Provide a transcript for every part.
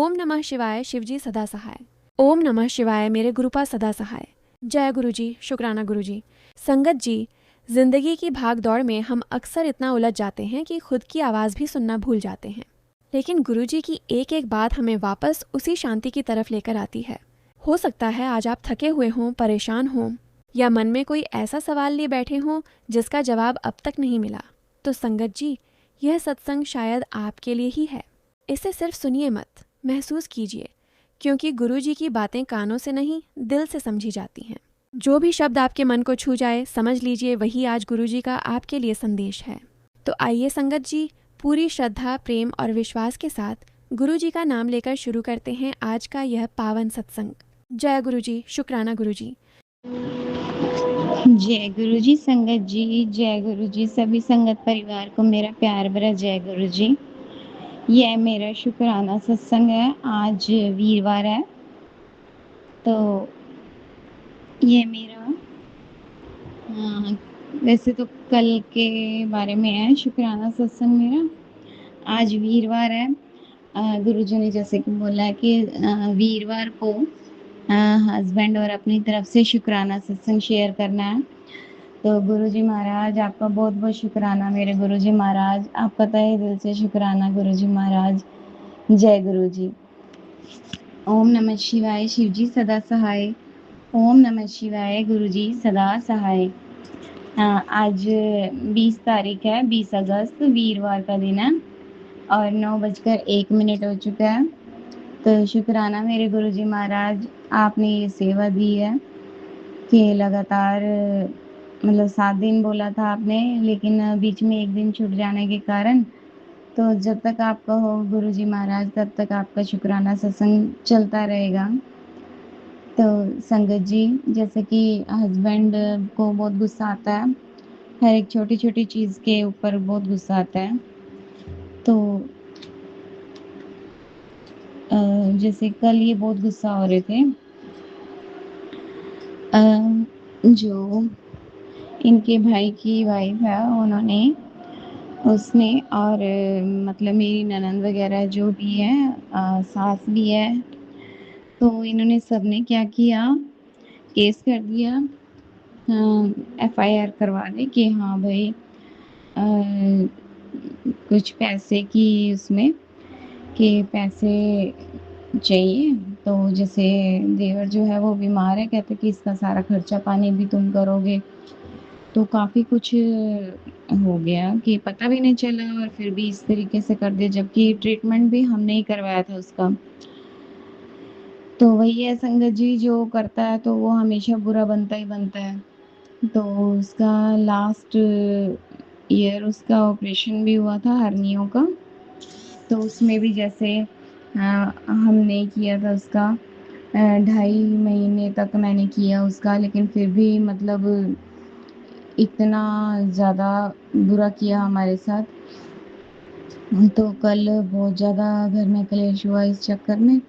ओम नमः शिवाय शिवजी सदा सहाय। ओम नमः शिवाय मेरे गुरुपा सदा सहाय। जय गुरुजी, शुक्राना गुरुजी। संगत जी, जिंदगी की भाग दौड़ में हम अक्सर इतना उलझ जाते हैं कि खुद की आवाज़ भी सुनना भूल जाते हैं। लेकिन गुरुजी की एक एक बात हमें वापस उसी शांति की तरफ लेकर आती है। हो सकता है आज आप थके हुए हों, परेशान हों, या मन में कोई ऐसा सवाल लिए बैठे हों जिसका जवाब अब तक नहीं मिला। तो संगत जी, यह सत्संग शायद आपके लिए ही है। इसे सिर्फ सुनिए मत, महसूस कीजिए, क्योंकि गुरुजी की बातें कानों से नहीं, दिल से समझी जाती हैं। जो भी शब्द आपके मन को छू जाए, समझ लीजिए वही आज गुरुजी का आपके लिए संदेश है। तो आइए संगत जी, पूरी श्रद्धा, प्रेम और विश्वास के साथ गुरुजी का नाम लेकर शुरू करते हैं आज का यह पावन सत्संग। जय गुरुजी, शुक्राना गुरुजी। जय गुरु जी। संगत जी, जय गुरु जी। सभी संगत परिवार को मेरा प्यार भरा जय गुरु जी। यह मेरा शुक्राना सत्संग है। आज वीरवार है, तो ये मेरा वैसे तो कल के बारे में है शुक्राना सत्संग मेरा। आज वीरवार है। गुरु जी ने जैसे कि बोला है कि वीरवार को हस्बैंड और अपनी तरफ से शुक्राना सत्संग शेयर करना है। तो गुरुजी महाराज, आपका बहुत बहुत शुक्राना। मेरे गुरुजी महाराज, आपका तहे दिल से शुक्राना गुरुजी महाराज। जय गुरुजी। ओम नमः शिवाय शिवजी सदा सहाय। ओम नमः शिवाय गुरुजी सदा सहाय। आज 20 तारीख है, 20 अगस्त, वीरवार का दिन है और 9:01 हो चुका है। तो शुक्राना मेरे गुरुजी महाराज, आपने ये सेवा दी है कि लगातार मतलब 7 दिन बोला था आपने, लेकिन बीच में 1 दिन छूट जाने के कारण, तो जब तक आप कहो गुरुजी महाराज तब तक आपका शुक्राना सत्संग चलता रहेगा। तो संगत जी, जैसे कि हस्बैंड को बहुत गुस्सा आता है, हर एक छोटी-छोटी चीज़ के ऊपर बहुत गुस्सा आता है। तो जैसे कल ये बहुत गुस्सा हो रहे थे। जो इनके भाई की वाइफ है, उसने और मतलब मेरी ननंद वगैरह जो भी है, सास भी है, तो इन्होंने सबने क्या किया, केस कर दिया, एफआईआर करवा दी कि हाँ भाई कुछ पैसे की उसमें कि पैसे चाहिए। तो जैसे देवर जो है वो बीमार है, कहते कि इसका सारा खर्चा पानी भी तुम करोगे। तो काफ़ी कुछ हो गया कि पता भी नहीं चला और फिर भी इस तरीके से कर दिया, जबकि ट्रीटमेंट भी हमने ही करवाया था उसका। तो वही है संगत जी, जो करता है तो वो हमेशा बुरा बनता ही बनता है। तो उसका लास्ट ईयर उसका ऑपरेशन भी हुआ था हर्नियों का। तो उसमें भी जैसे हमने किया था उसका 2.5 महीने तक मैंने किया उसका, लेकिन फिर भी मतलब इतना ज़्यादा बुरा किया हमारे साथ। तो कल बहुत ज़्यादा घर में क्लेश हुआ इस चक्कर में।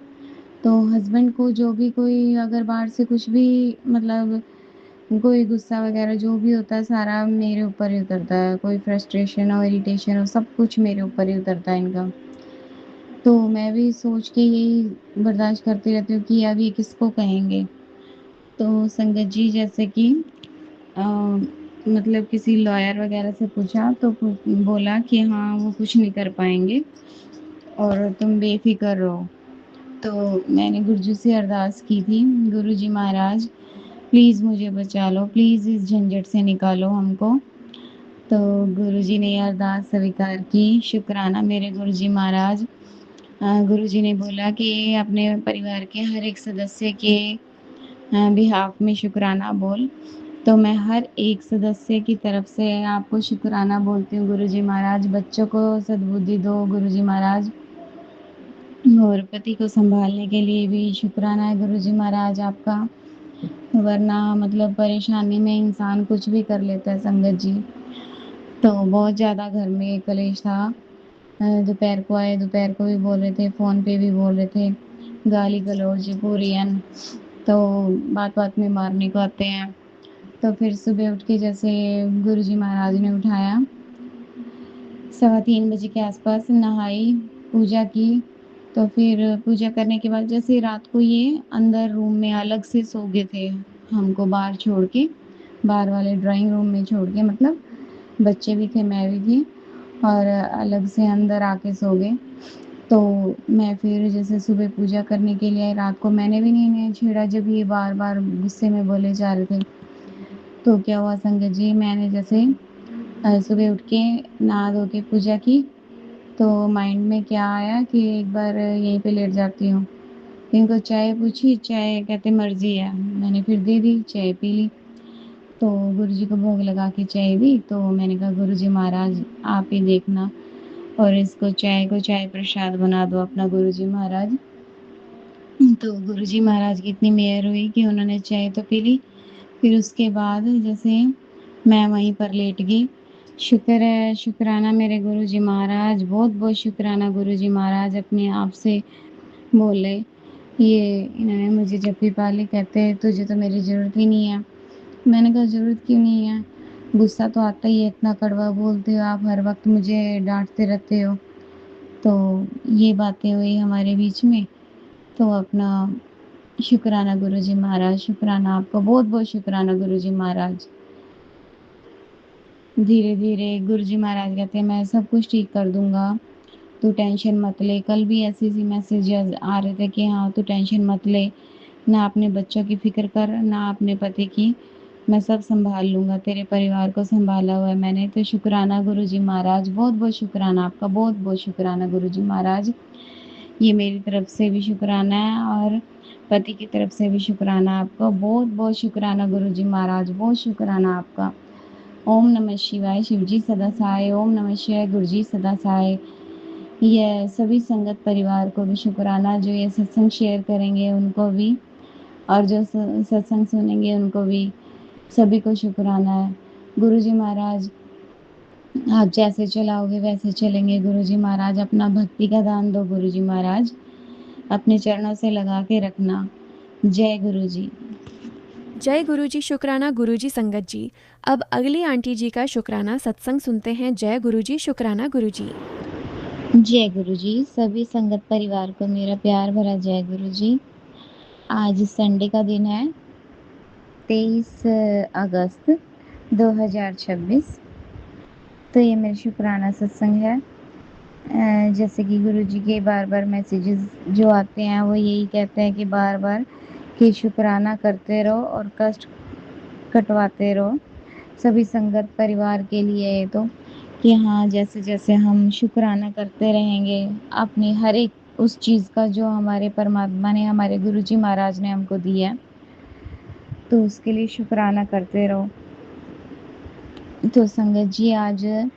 तो हस्बैंड को जो भी कोई अगर बाहर से कुछ भी मतलब कोई गुस्सा वगैरह जो भी होता है सारा मेरे ऊपर ही उतरता है। कोई फ्रस्ट्रेशन हो, इरिटेशन हो, सब कुछ मेरे ऊपर ही उतरता है इनका। तो मैं भी सोच के यही बर्दाश्त करती रहती हूँ कि अब ये किसको कहेंगे। तो संगत जी, जैसे कि मतलब किसी लॉयर वगैरह से पूछा तो बोला कि हाँ वो कुछ नहीं कर पाएंगे और तुम बेफिक्र रहो। तो मैंने गुरुजी से अरदास की थी, गुरुजी महाराज प्लीज़ मुझे बचा लो, प्लीज़ इस झंझट से निकालो हमको। तो गुरुजी ने अरदास स्वीकार की। शुक्राना मेरे गुरुजी महाराज। गुरुजी ने बोला कि अपने परिवार के हर एक सदस्य के बिहाफ में शुक्राना बोल। तो मैं हर एक सदस्य की तरफ से आपको शुक्राना बोलती हूँ गुरुजी महाराज। बच्चों को सद्बुद्धि दो गुरुजी महाराज, और पति को संभालने के लिए भी शुक्राना है गुरुजी महाराज आपका। वरना मतलब परेशानी में इंसान कुछ भी कर लेता है संगत जी। तो बहुत ज़्यादा घर में कलेश था। दोपहर को आए, दोपहर को भी बोल रहे थे, फ़ोन पे भी बोल रहे थे, गाली गलौज पूरी एन। तो बात-बात में मारने को आते हैं। तो फिर सुबह उठ के जैसे गुरुजी महाराज ने उठाया, 3:15 बजे के आसपास नहाई, पूजा की तो फिर पूजा करने के बाद जैसे रात को ये अंदर रूम में अलग से सो गए थे, हमको बाहर छोड़ के, बाहर वाले ड्राइंग रूम में छोड़ के, मतलब बच्चे भी थे, मैं भी थी, और अलग से अंदर आके सो गए। तो मैं फिर जैसे सुबह पूजा करने के लिए आई, रात को मैंने भी नहीं छेड़ा जब ये बार-बार गुस्से में बोले जा रहे थे। तो क्या हुआ संगत जी, मैंने जैसे सुबह उठ के नहा धो के पूजा की, तो माइंड में क्या आया कि एक बार यहीं पे लेट जाती हूँ। इनको चाय पूछी, चाय कहते मर्ज़ी है। मैंने फिर दे दी, चाय पी ली। तो गुरुजी को भोग लगा के चाय दी, तो मैंने कहा गुरुजी महाराज आप ही देखना और इसको चाय को चाय प्रसाद बना दो अपना गुरुजी महाराज। तो गुरुजी महाराज की इतनी मेहर हुई कि उन्होंने चाय तो पी ली। फिर उसके बाद जैसे मैं वहीं पर लेट गई। शुक्र है, शुक्राना मेरे गुरुजी महाराज, बहुत-बहुत शुक्राना गुरुजी महाराज अपने आप से बोले। ये इन्होंने मुझे जप्पी पाली, कहते तुझे तो मेरी ज़रूरत ही नहीं है। मैंने कहा ज़रूरत क्यों नहीं है? गुस्सा तो आता ही है, इतना कड़वा बोलते हो आप, हर वक़्त मुझे डाँटते रहते हो। तो ये बातें हुई हमारे बीच में। तो अपना शुक्राना गुरुजी महाराज, शुक्राना आपका, बहुत-बहुत शुक्राना गुरुजी महाराज। धीरे-धीरे गुरुजी महाराज कहते हैं मैं सब कुछ ठीक कर दूँगा, तू टेंशन मत ले। कल भी ऐसे-ऐसे मैसेजेस आ रहे थे कि हाँ, तू टेंशन मत ले, ना अपने बच्चों की फ़िक्र कर, ना अपने पति की, मैं सब सँभाल लूँगा, तेरे परिवार को सँभाला हुआ है मैंने। तो शुक्राना गुरुजी महाराज, बहुत-बहुत शुक्राना आपका, बहुत-बहुत शुक्राना गुरुजी महाराज। ये मेरी तरफ से भी शुक्राना है और पति की तरफ से भी शुक्राना आपका, बहुत-बहुत शुक्राना गुरुजी महाराज, बहुत शुक्राना आपका। ओम नमः शिवाय, शिवजी सदा सहाय, ओम नमः शिवाय, गुरुजी सदा सहाय। ये सभी संगत परिवार को भी शुक्राना, जो ये सत्संग शेयर करेंगे उनको भी, और जो सत्संग सुनेंगे उनको भी, सभी को शुक्राना है। गुरुजी महाराज आप जैसे चलाओगे वैसे चलेंगे गुरुजी महाराज, अपना भक्ति का दान दो गुरुजी महाराज, अपने चरणों से लगा के रखना। जय गुरुजी। जय गुरुजी, शुक्राना गुरुजी संगत जी। अब अगली आंटी जी का शुक्राना सत्संग सुनते हैं। जय गुरुजी, शुक्राना गुरुजी। जय गुरुजी, सभी संगत परिवार को मेरा प्यार भरा जय गुरुजी। आज संडे का दिन है, 23 अगस्त 2026। तो ये मेरा शुक्राना सत्संग है। जैसे कि गुरुजी के बार-बार मैसेजेस जो आते हैं वो यही कहते हैं कि बार-बार कि शुक्राना करते रहो और कष्ट कटवाते रहो। सभी संगत परिवार के लिए ये तो, कि हाँ, जैसे-जैसे हम शुक्राना करते रहेंगे अपनी हर एक उस चीज़ का जो हमारे परमात्मा ने, हमारे गुरुजी महाराज ने हमको दिया है, तो उसके लिए शुक्राना करते रहो। तो संगत जी आज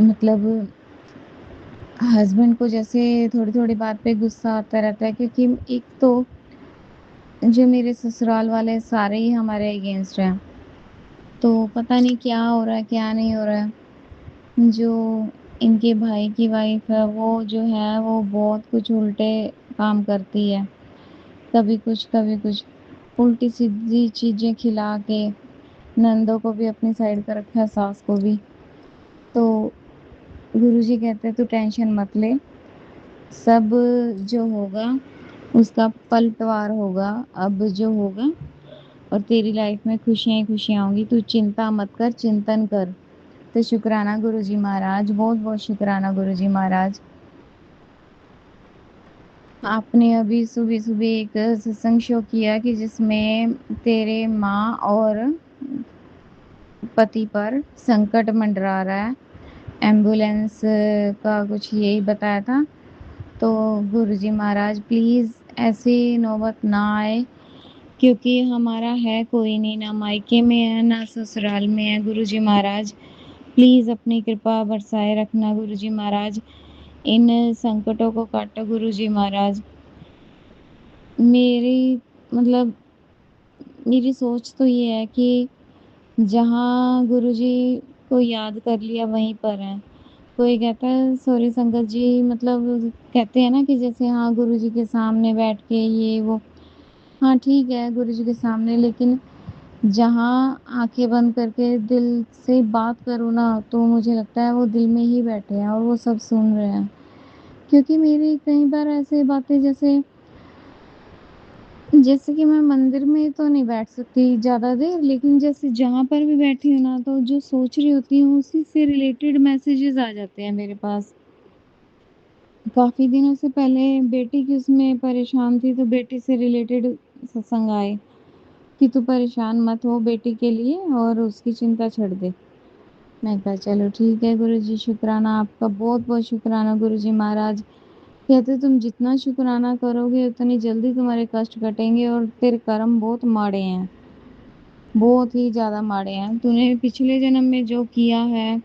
मतलब हस्बैंड को जैसे थोड़ी-थोड़ी बात पे गुस्सा आता रहता है, क्योंकि एक तो जो मेरे ससुराल वाले सारे ही हमारे अगेंस्ट हैं। तो पता नहीं क्या हो रहा है, क्या नहीं हो रहा है। जो इनके भाई की वाइफ़ है, वो जो है वो बहुत कुछ उल्टे काम करती है। कभी कुछ उल्टी-सीधी चीज़ें खिला के ननदों को भी अपनी साइड कर रखा है, सास को भी। तो गुरुजी कहते हैं तू टेंशन मत ले, सब जो होगा उसका पलटवार होगा, अब जो होगा, और तेरी लाइफ में खुशियाँ ही खुशियाँ होंगी, तू चिंता मत कर, चिंतन कर। तो शुक्राना गुरुजी महाराज, बहुत-बहुत शुक्राना गुरुजी महाराज। आपने अभी सुबह-सुबह एक सत्संग शो किया कि जिसमें तेरे माँ और पति पर संकट मंडरा रहा है। एम्बुलेंस का कुछ यही बताया था। तो गुरुजी महाराज प्लीज़ ऐसी नौबत ना आए, क्योंकि हमारा है कोई नहीं, ना मायके में है, ना ससुराल में है गुरुजी महाराज। प्लीज़ अपनी कृपा बरसाए रखना गुरुजी महाराज, इन संकटों को काटो गुरुजी महाराज। मेरी मतलब मेरी सोच तो ये है कि जहाँ गुरुजी को याद कर लिया वहीं पर हैं। कोई कहता है सॉरी संगत जी, मतलब कहते हैं ना कि जैसे हाँ, गुरुजी के सामने बैठ के ये वो, हाँ ठीक है गुरुजी के सामने, लेकिन जहाँ आँखें बंद करके दिल से बात करूँ ना, तो मुझे लगता है वो दिल में ही बैठे हैं और वो सब सुन रहे हैं। क्योंकि मेरी कई बार ऐसी बातें जैसे जैसे कि मैं मंदिर में तो नहीं बैठ सकती ज़्यादा देर, लेकिन जैसे जहाँ पर भी बैठी हूँ ना, तो जो सोच रही होती हूँ, उसी से रिलेटेड मैसेजेस आ जाते हैं मेरे पास। काफ़ी दिनों से पहले बेटी की उसमें परेशान थी, तो बेटी से रिलेटेड सत्संग आए कि तू परेशान मत हो बेटी के लिए और उसकी चिंता छोड़ दे। मैं कहा चलो ठीक है गुरुजी, शुक्राना आपका, बहुत-बहुत शुक्राना गुरुजी महाराज। कहते तुम जितना शुक्राना करोगे उतनी जल्दी तुम्हारे कष्ट कटेंगे और तेरे कर्म बहुत माड़े हैं, बहुत ही ज़्यादा माड़े हैं। तूने पिछले जन्म में जो किया है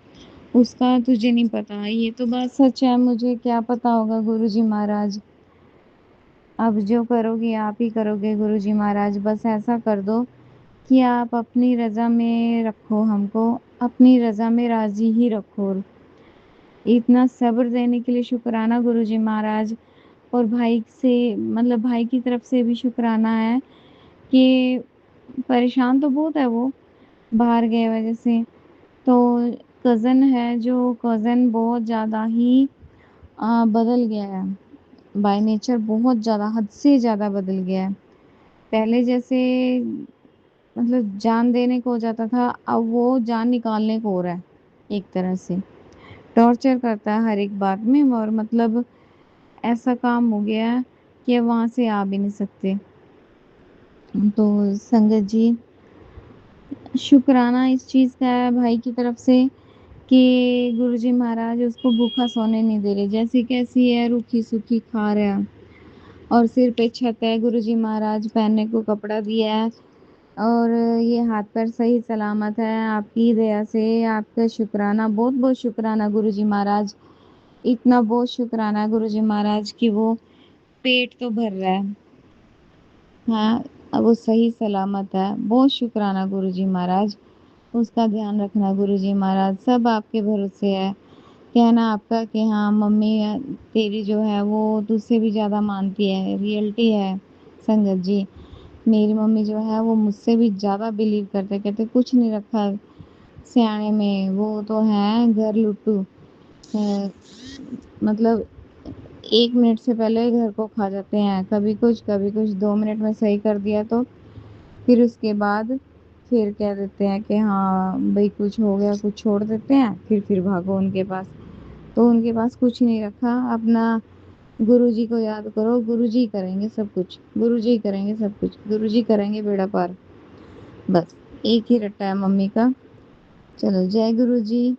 उसका तुझे नहीं पता। ये तो बात सच है, मुझे क्या पता होगा गुरुजी महाराज। अब जो करोगे आप ही करोगे गुरुजी महाराज। बस ऐसा कर दो कि आप अपनी रज़ा में रखो हमको, अपनी रज़ा में राज़ी ही रखो। इतना सब्र देने के लिए शुक्राना गुरुजी महाराज। और भाई से मतलब भाई की तरफ से भी शुक्राना है कि परेशान तो बहुत है वो, बाहर गए वजह से। तो कज़न है जो कज़न बहुत ज़्यादा ही बदल गया है। बाय नेचर बहुत ज़्यादा, हद से ज़्यादा बदल गया है। पहले जैसे मतलब जान देने को हो जाता था, अब वो जान निकालने को हो रहा है एक तरह से। टॉर्चर करता है हर एक बात में और मतलब ऐसा काम हो गया है कि अब वहाँ से आ भी नहीं सकते। तो संगत जी, शुक्राना इस चीज़ का है भाई की तरफ से कि गुरुजी महाराज उसको भूखा सोने नहीं दे रहे। जैसी कैसी है, रूखी-सूखी खा रहा है और सिर पे छत है, गुरुजी महाराज पहनने को कपड़ा दिया है और ये हाथ-पैर सही सलामत है। आपकी दया से आपका शुक्राना, बहुत-बहुत शुक्राना गुरुजी महाराज। इतना बहुत शुक्राना गुरुजी महाराज कि वो पेट तो भर रहा है। हाँ, अब वो सही सलामत है। बहुत शुक्राना गुरुजी महाराज। उसका ध्यान रखना गुरुजी महाराज, सब आपके भरोसे है। कहना आपका कि हाँ मम्मी तेरी जो है वो तुझसे भी ज़्यादा मानती है, रियलिटी है संगत जी। मेरी मम्मी जो है वो मुझसे भी ज़्यादा बिलीव करते, कहते कुछ नहीं रखा सयाने में, वो तो है घर लुट्टू। मतलब 1 मिनट से पहले घर को खा जाते हैं, कभी कुछ 2 मिनट में सही कर दिया तो फिर उसके बाद फिर कह देते हैं कि हाँ, भई कुछ हो गया, कुछ छोड़ देते हैं, फिर भागो उनके पास। तो उनके पास कुछ नहीं रखा, अपना गुरुजी को याद करो, गुरुजी करेंगे सब कुछ, गुरुजी करेंगे सब कुछ, गुरुजी करेंगे बेड़ा पार। बस एक ही रट्टा है मम्मी का। चलो जय गुरुजी।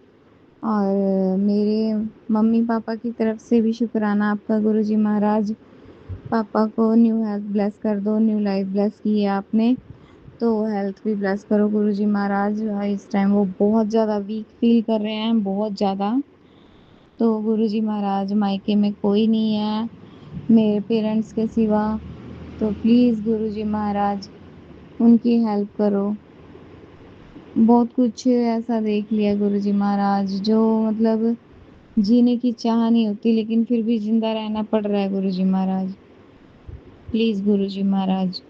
और मेरे मम्मी-पापा की तरफ से भी शुक्राना आपका गुरुजी महाराज। पापा को न्यू हेल्थ ब्लेस कर दो, न्यू लाइफ ब्लेस की है आपने, तो हेल्थ भी ब्लेस करो गुरुजी महाराज। इस टाइम वो बहुत ज़्यादा वीक फ़ील कर रहे हैं, बहुत ज़्यादा। तो गुरुजी महाराज मायके में कोई नहीं है मेरे पेरेंट्स के सिवा, तो प्लीज़ गुरुजी महाराज उनकी हेल्प करो। बहुत कुछ ऐसा देख लिया गुरुजी महाराज जो मतलब जीने की चाह नहीं होती, लेकिन फिर भी ज़िंदा रहना पड़ रहा है गुरुजी महाराज। प्लीज़ गुरुजी महाराज।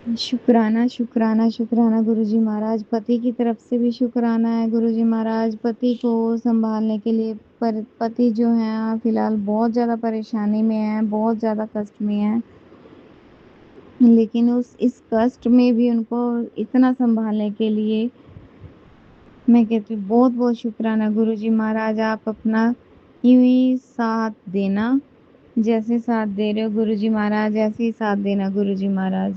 शुक्राना, शुक्राना, शुक्राना गुरुजी महाराज। पति की तरफ से भी शुक्राना है गुरुजी महाराज। पति को सँभालने के लिए, पर पति जो हैं फ़िलहाल बहुत ज़्यादा परेशानी में हैं, बहुत ज़्यादा कष्ट में हैं। लेकिन उस इस कष्ट में भी उनको इतना सँभालने के लिए मैं कहती हूँ बहुत-बहुत शुक्राना गुरुजी महाराज। आप अपना यूँ ही साथ देना, जैसे साथ दे रहे हो गुरुजी महाराज, ऐसे ही साथ देना गुरुजी महाराज।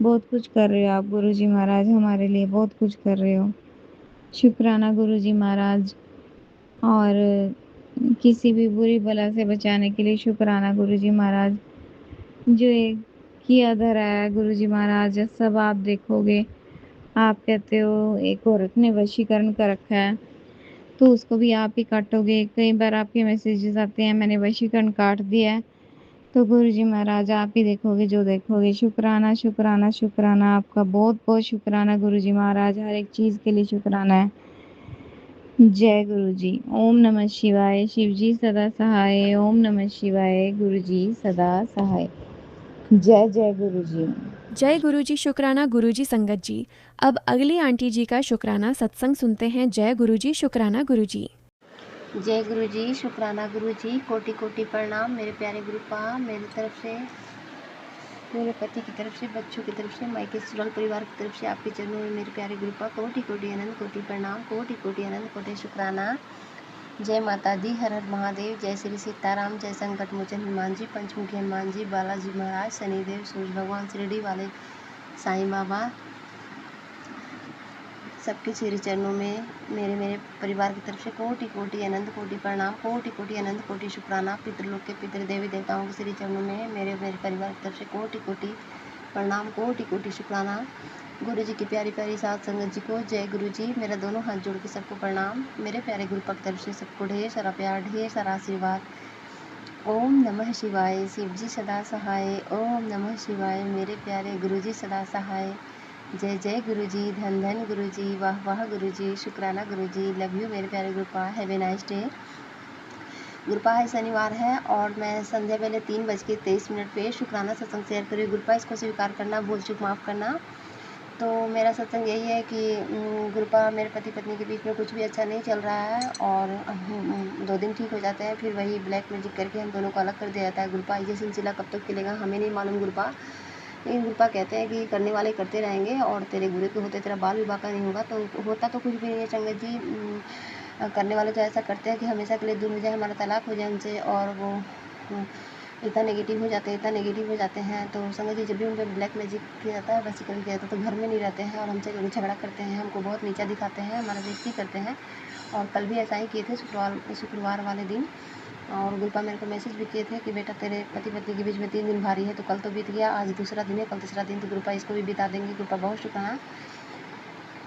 बहुत कुछ कर रहे हो आप गुरुजी महाराज, हमारे लिए बहुत कुछ कर रहे हो। शुक्राना गुरुजी महाराज। और किसी भी बुरी बला से बचाने के लिए शुक्राना गुरुजी महाराज। जो ये किया धरा है गुरुजी महाराज, सब आप देखोगे। आप कहते हो एक औरत ने वशीकरण कर रखा है, तो उसको भी आप ही काटोगे। कई बार आपके मैसेजेस आते हैं मैंने वशीकरण काट दिया है, तो गुरुजी महाराज आप ही देखोगे जो देखोगे। शुक्राना, शुक्राना, शुक्राना आपका, बहुत-बहुत शुक्राना गुरुजी महाराज, हर एक चीज़ के लिए शुक्राना है। जय गुरुजी। ओम नमः शिवाय। शिवजी सदा सहाय। ओम नमः शिवाय। गुरुजी सदा सहाय। जय जय गुरुजी। जय गुरुजी, शुक्राना गुरुजी। संगत जी, अब अगली आंटी जी का शुक्राना सत्संग सुनते हैं। जय गुरुजी, शुक्राना गुरुजी। जय गुरुजी, शुक्राना गुरुजी। कोटि कोटि प्रणाम मेरे प्यारे गुरुपा। मेरी तरफ से, मेरे पति की तरफ से, बच्चों की तरफ से, मायके ससुराल परिवार की तरफ से आपके चरणों में मेरे प्यारे गुरुपा कोटि कोटि अनंत कोटि प्रणाम, कोटि कोटि अनंत कोटि शुक्राना। जय माता दी, हर हर महादेव, जय श्री सीताराम, जय संकट मोचन हनुमान जी, पंचमुखी हनुमान जी, बालाजी महाराज, शनिदेव, सूर्य भगवान, शिरडी वाले साईं बाबा, सबके श्री चरणों में मेरे परिवार की तरफ से कोटि कोटि अनंत कोटि प्रणाम, कोटि कोटि अनंत कोटि शुक्राना। पितृलोक के पितृ देवी देवताओं के श्री चरणों में मेरे परिवार की तरफ से कोटि कोटि प्रणाम, कोटि कोटि शुक्राना। गुरु जी की प्यारी प्यारी साथ संगत जी को जय गुरु जी। मेरा दोनों हाथ जोड़ के सबको प्रणाम। मेरे प्यारे गुरु की तरफ से सबको ढेर सारा प्यार, ढेर सारा आशीर्वाद। ओम नमः शिवाय। शिव जी सदा सहाय। ओम नमः शिवाय। मेरे प्यारे गुरु जी सदा सहाय। जय जय गुरुजी, धन धन गुरुजी, वाह वाह गुरुजी, शुक्राना गुरुजी, लव यू मेरे प्यारे गुरुपा, हैव ए नाइस डे। गुरुपा है शनिवार है और मैं संध्या पहले 3:23 पे शुक्राना सत्संग शेयर करी। गुरुपा इसको स्वीकार करना, भूल चूक माफ़ करना। तो मेरा सत्संग यही है कि गुरुपा मेरे पति पत्नी के बीच में कुछ भी अच्छा नहीं चल रहा है और 2 दिन ठीक हो जाते हैं, फिर वही ब्लैक मैजिक करके हम दोनों को अलग कर दिया जाता है। गुरुपा ये सिलसिला कब तक चलेगा हमें नहीं मालूम गुरुपा, लेकिन गुरुपा कहते हैं कि करने वाले करते रहेंगे और तेरे गुरु के होते तेरा बाल विवाह का नहीं होगा। तो होता तो कुछ भी नहीं है संगत जी। करने वाले तो ऐसा करते हैं कि हमेशा के लिए दूर हो जाए, हमारा तलाक हो जाए उनसे, और वो इतना नेगेटिव हो जाते हैं, इतना नेगेटिव हो जाते हैं। तो संगत जी, जब भी उन पर ब्लैक मैजिक किया जाता है, वसीकरण किया जाता है, तो घर में नहीं रहते हैं और हमसे झगड़ा करते हैं, हमको बहुत नीचा दिखाते हैं, हमारा बेइज्जती करते हैं। और कल भी ऐसा ही किए थे शुक्रवार वाले दिन। और गुरुपा मेरे को मैसेज भी किए थे कि बेटा तेरे पति पत्नी के बीच में 3 दिन भारी है। तो कल तो बीत गया, आज दूसरा दिन है, कल तीसरा दिन, तो गुरुपा इसको भी बिता देंगे। गुरुपा बहुत शुक्राना।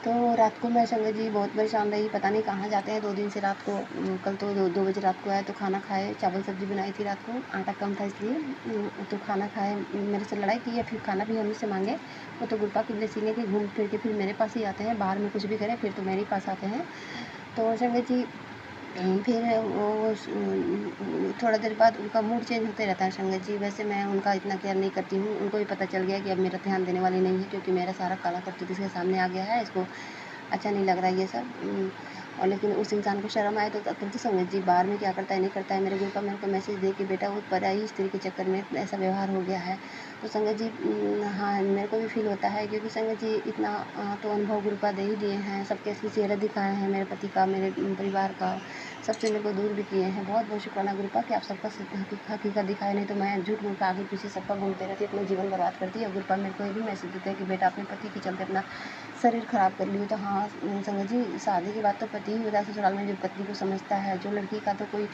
तो रात को मैं संगत जी बहुत परेशान रही, पता नहीं कहाँ जाते हैं 2 दिन से। रात को कल तो 2 बजे रात को आए तो खाना खाए, चावल सब्जी बनाई थी रात को, आटा कम था इसलिए। तो खाना खाए, मेरे से लड़ाई की है, फिर खाना भी हम से मांगे। वो तो गुरुपा की ब्लेसिंग है कि घूम फिर के फिर मेरे पास ही आते हैं, बाहर में कुछ भी करें फिर तो मेरे पास आते हैं। तो संगत जी फिर वो थोड़ा देर बाद उनका मूड चेंज होते रहता है संगत जी। वैसे मैं उनका इतना केयर नहीं करती हूँ, उनको भी पता चल गया कि अब मेरा ध्यान देने वाली नहीं है, क्योंकि मेरा सारा काला करतूत इसके सामने आ गया है, इसको अच्छा नहीं लग रहा है ये सब। और लेकिन उस इंसान को शर्म आए तो तुरंत संगत जी बाहर में क्या करता है नहीं करता है। मेरे गुरु का मेरे को मैसेज दे कि बेटा वो पराई स्त्री के चक्कर में ऐसा व्यवहार हो गया है। तो संगत जी हाँ, मेरे को भी फील होता है, क्योंकि संगत जी इतना तो अनुभव गुरु का दे ही दिए हैं, सबके असली चेहरा दिखाए हैं, मेरे पति का, मेरे परिवार का, सबसे मेरे को दूर भी किए हैं। बहुत बहुत शुक्राना गुरुपा कि आप सबका हकीकत दिखाए, नहीं तो मैं झूठ मूठ आगे पीछे सबका घूमते रहती, अपना जीवन बर्बाद करती। और गुरुपा मेरे को ये भी मैसेज देते हैं कि बेटा अपने पति के चलते अपना शरीर खराब कर लियो। तो हाँ संगत जी, शादी के बाद तो पति ही होता है ससुराल में जो पत्नी को समझता है। जो लड़की का तो कोई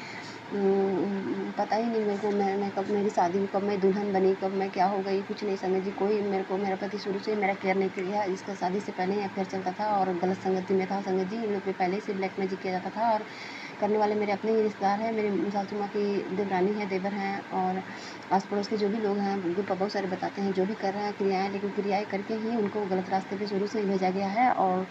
पता ही नहीं मेरे को, मैं कब मेरी शादी हुई, कब मैं दुल्हन बनी, कब मैं क्या हो गई, कुछ नहीं संगत जी। कोई मेरे को, मेरा पति शुरू से मेरा केयर नहीं किया। इसका शादी से पहले ही अफेयर चलता था और गलत संगति में था संगत जी। इन लोग पे पहले से ब्लैक मैजिक किया जाता था और करने वाले मेरे अपने ही रिश्तेदार हैं, मेरी सासू माँ की देवरानी है, देवर हैं, और आस पड़ोस के जो भी लोग हैं गुरुपा बहुत सारे बताते हैं जो भी कर रहे हैं क्रियाएँ, लेकिन क्रियाएँ करके ही उनको गलत रास्ते पे शुरू से ही भेजा गया है और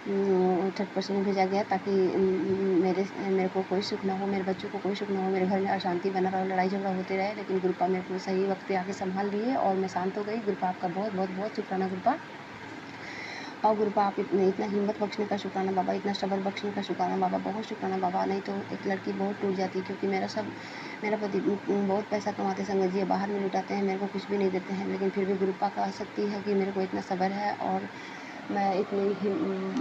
थर्ड पर्सन में भेजा गया, ताकि मेरे को कोई सुख ना हो, मेरे बच्चों को कोई सुख ना हो, मेरे घर में अशांति बना रहा, लड़ाई झगड़ा होते रहे। लेकिन गुरुपा मेरे को सही वक्त पे आके संभाल लिए और मैं शांत हो गई। गुरुपा आपका बहुत बहुत बहुत शुक्राना गुरुपा। और गुरुपा आप इतना हिम्मत बख्शने का शुक्राना बाबा, इतना सब्र बख्शने का शुक्राना बाबा, बहुत शुक्राना बाबा। नहीं तो एक लड़की बहुत टूट जाती, क्योंकि मेरा पति बहुत पैसा कमाते संगत जी, बाहर में लुटाते हैं, मेरे को कुछ भी नहीं देते हैं। लेकिन फिर भी गुरुपा का शक्ति है कि मेरे को इतना सब्र है और मैं इतनी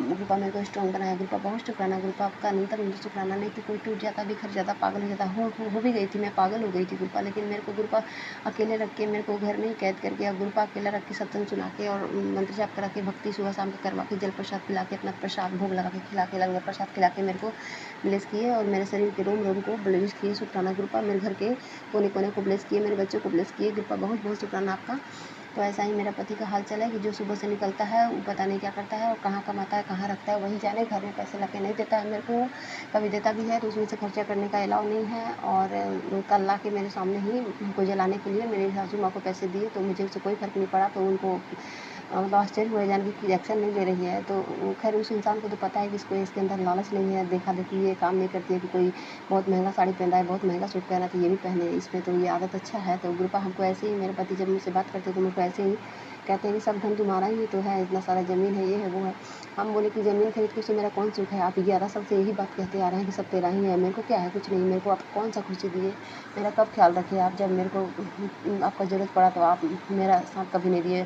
गुरुपा मेरे को स्ट्रॉन्ग बनाया। गुरुपा बहुत शुक्राना गुरुपा आपका, निरंतर मुझे शुक्राना। नहीं तो कोई टूट जाता, बिखर जाता, पागल हो जाता, हो भी गई थी, मैं पागल हो गई थी गुरुपा। लेकिन मेरे को गुरुपा अकेले रख के, मेरे को घर में ही कैद करके, और गुरुपा अकेला रख के सत्संग सुना के और मंत्र जाप करा के, भक्ति सुबह शाम के करवा के, जल प्रसाद पिला के, अपना प्रसाद भोग लगा के, खिला के, लंगर प्रसाद खिला के मेरे को ब्लेस किए और मेरे शरीर के रोम रोम को ब्लेस किए। शुक्राना गुरुपा, मेरे घर के कोने कोने को ब्लेस किए, मेरे बच्चों को ब्लेस किए। गुरुपा बहुत बहुत शुक्राना आपका। तो ऐसा ही मेरा पति का हाल चला है कि जो सुबह से निकलता है वो पता नहीं क्या करता है और कहाँ कमाता है, कहाँ रखता है, वही जाने। घर में पैसे ला के नहीं देता है मेरे को, कभी देता भी है तो उसमें से खर्चा करने का अलाउ नहीं है। और कल ला के मेरे सामने ही उनको जलाने के लिए मेरी सासू माँ को पैसे दिए, तो मुझे उससे कोई फ़र्क नहीं पड़ा। तो उनको मतलब आश्चर्य हुए जान के कि एक्शन नहीं ले रही है। तो खैर उस इंसान को तो पता है कि इसको इसके अंदर लालच नहीं है, देखा-देखी ये काम नहीं करती है कि कोई बहुत महँगा साड़ी पहन रहा है, बहुत महँगा सूट पहना है तो ये भी पहने, इसमें तो ये आदत अच्छा है। तो गुरुपा हमको ऐसे ही, मेरे पति जब मुझसे बात करते तो मुझको ऐसे ही कहते हैं कि सब धन तुम्हारा ही तो है, इतना सारा ज़मीन है, ये है, वो है। हम बोले कि ज़मीन खरीद के उससे मेरा कौन सुख है? आप 11 साल से यही बात कहते आ रहे हैं कि सब तेरा ही है, मेरे को क्या है? कुछ नहीं, मेरे को आप कौन-सा खुशी दिए? मेरा कब ख्याल रखे आप? जब मेरे को आपका ज़रूरत पड़ा तो आप मेरा साथ कभी नहीं दिए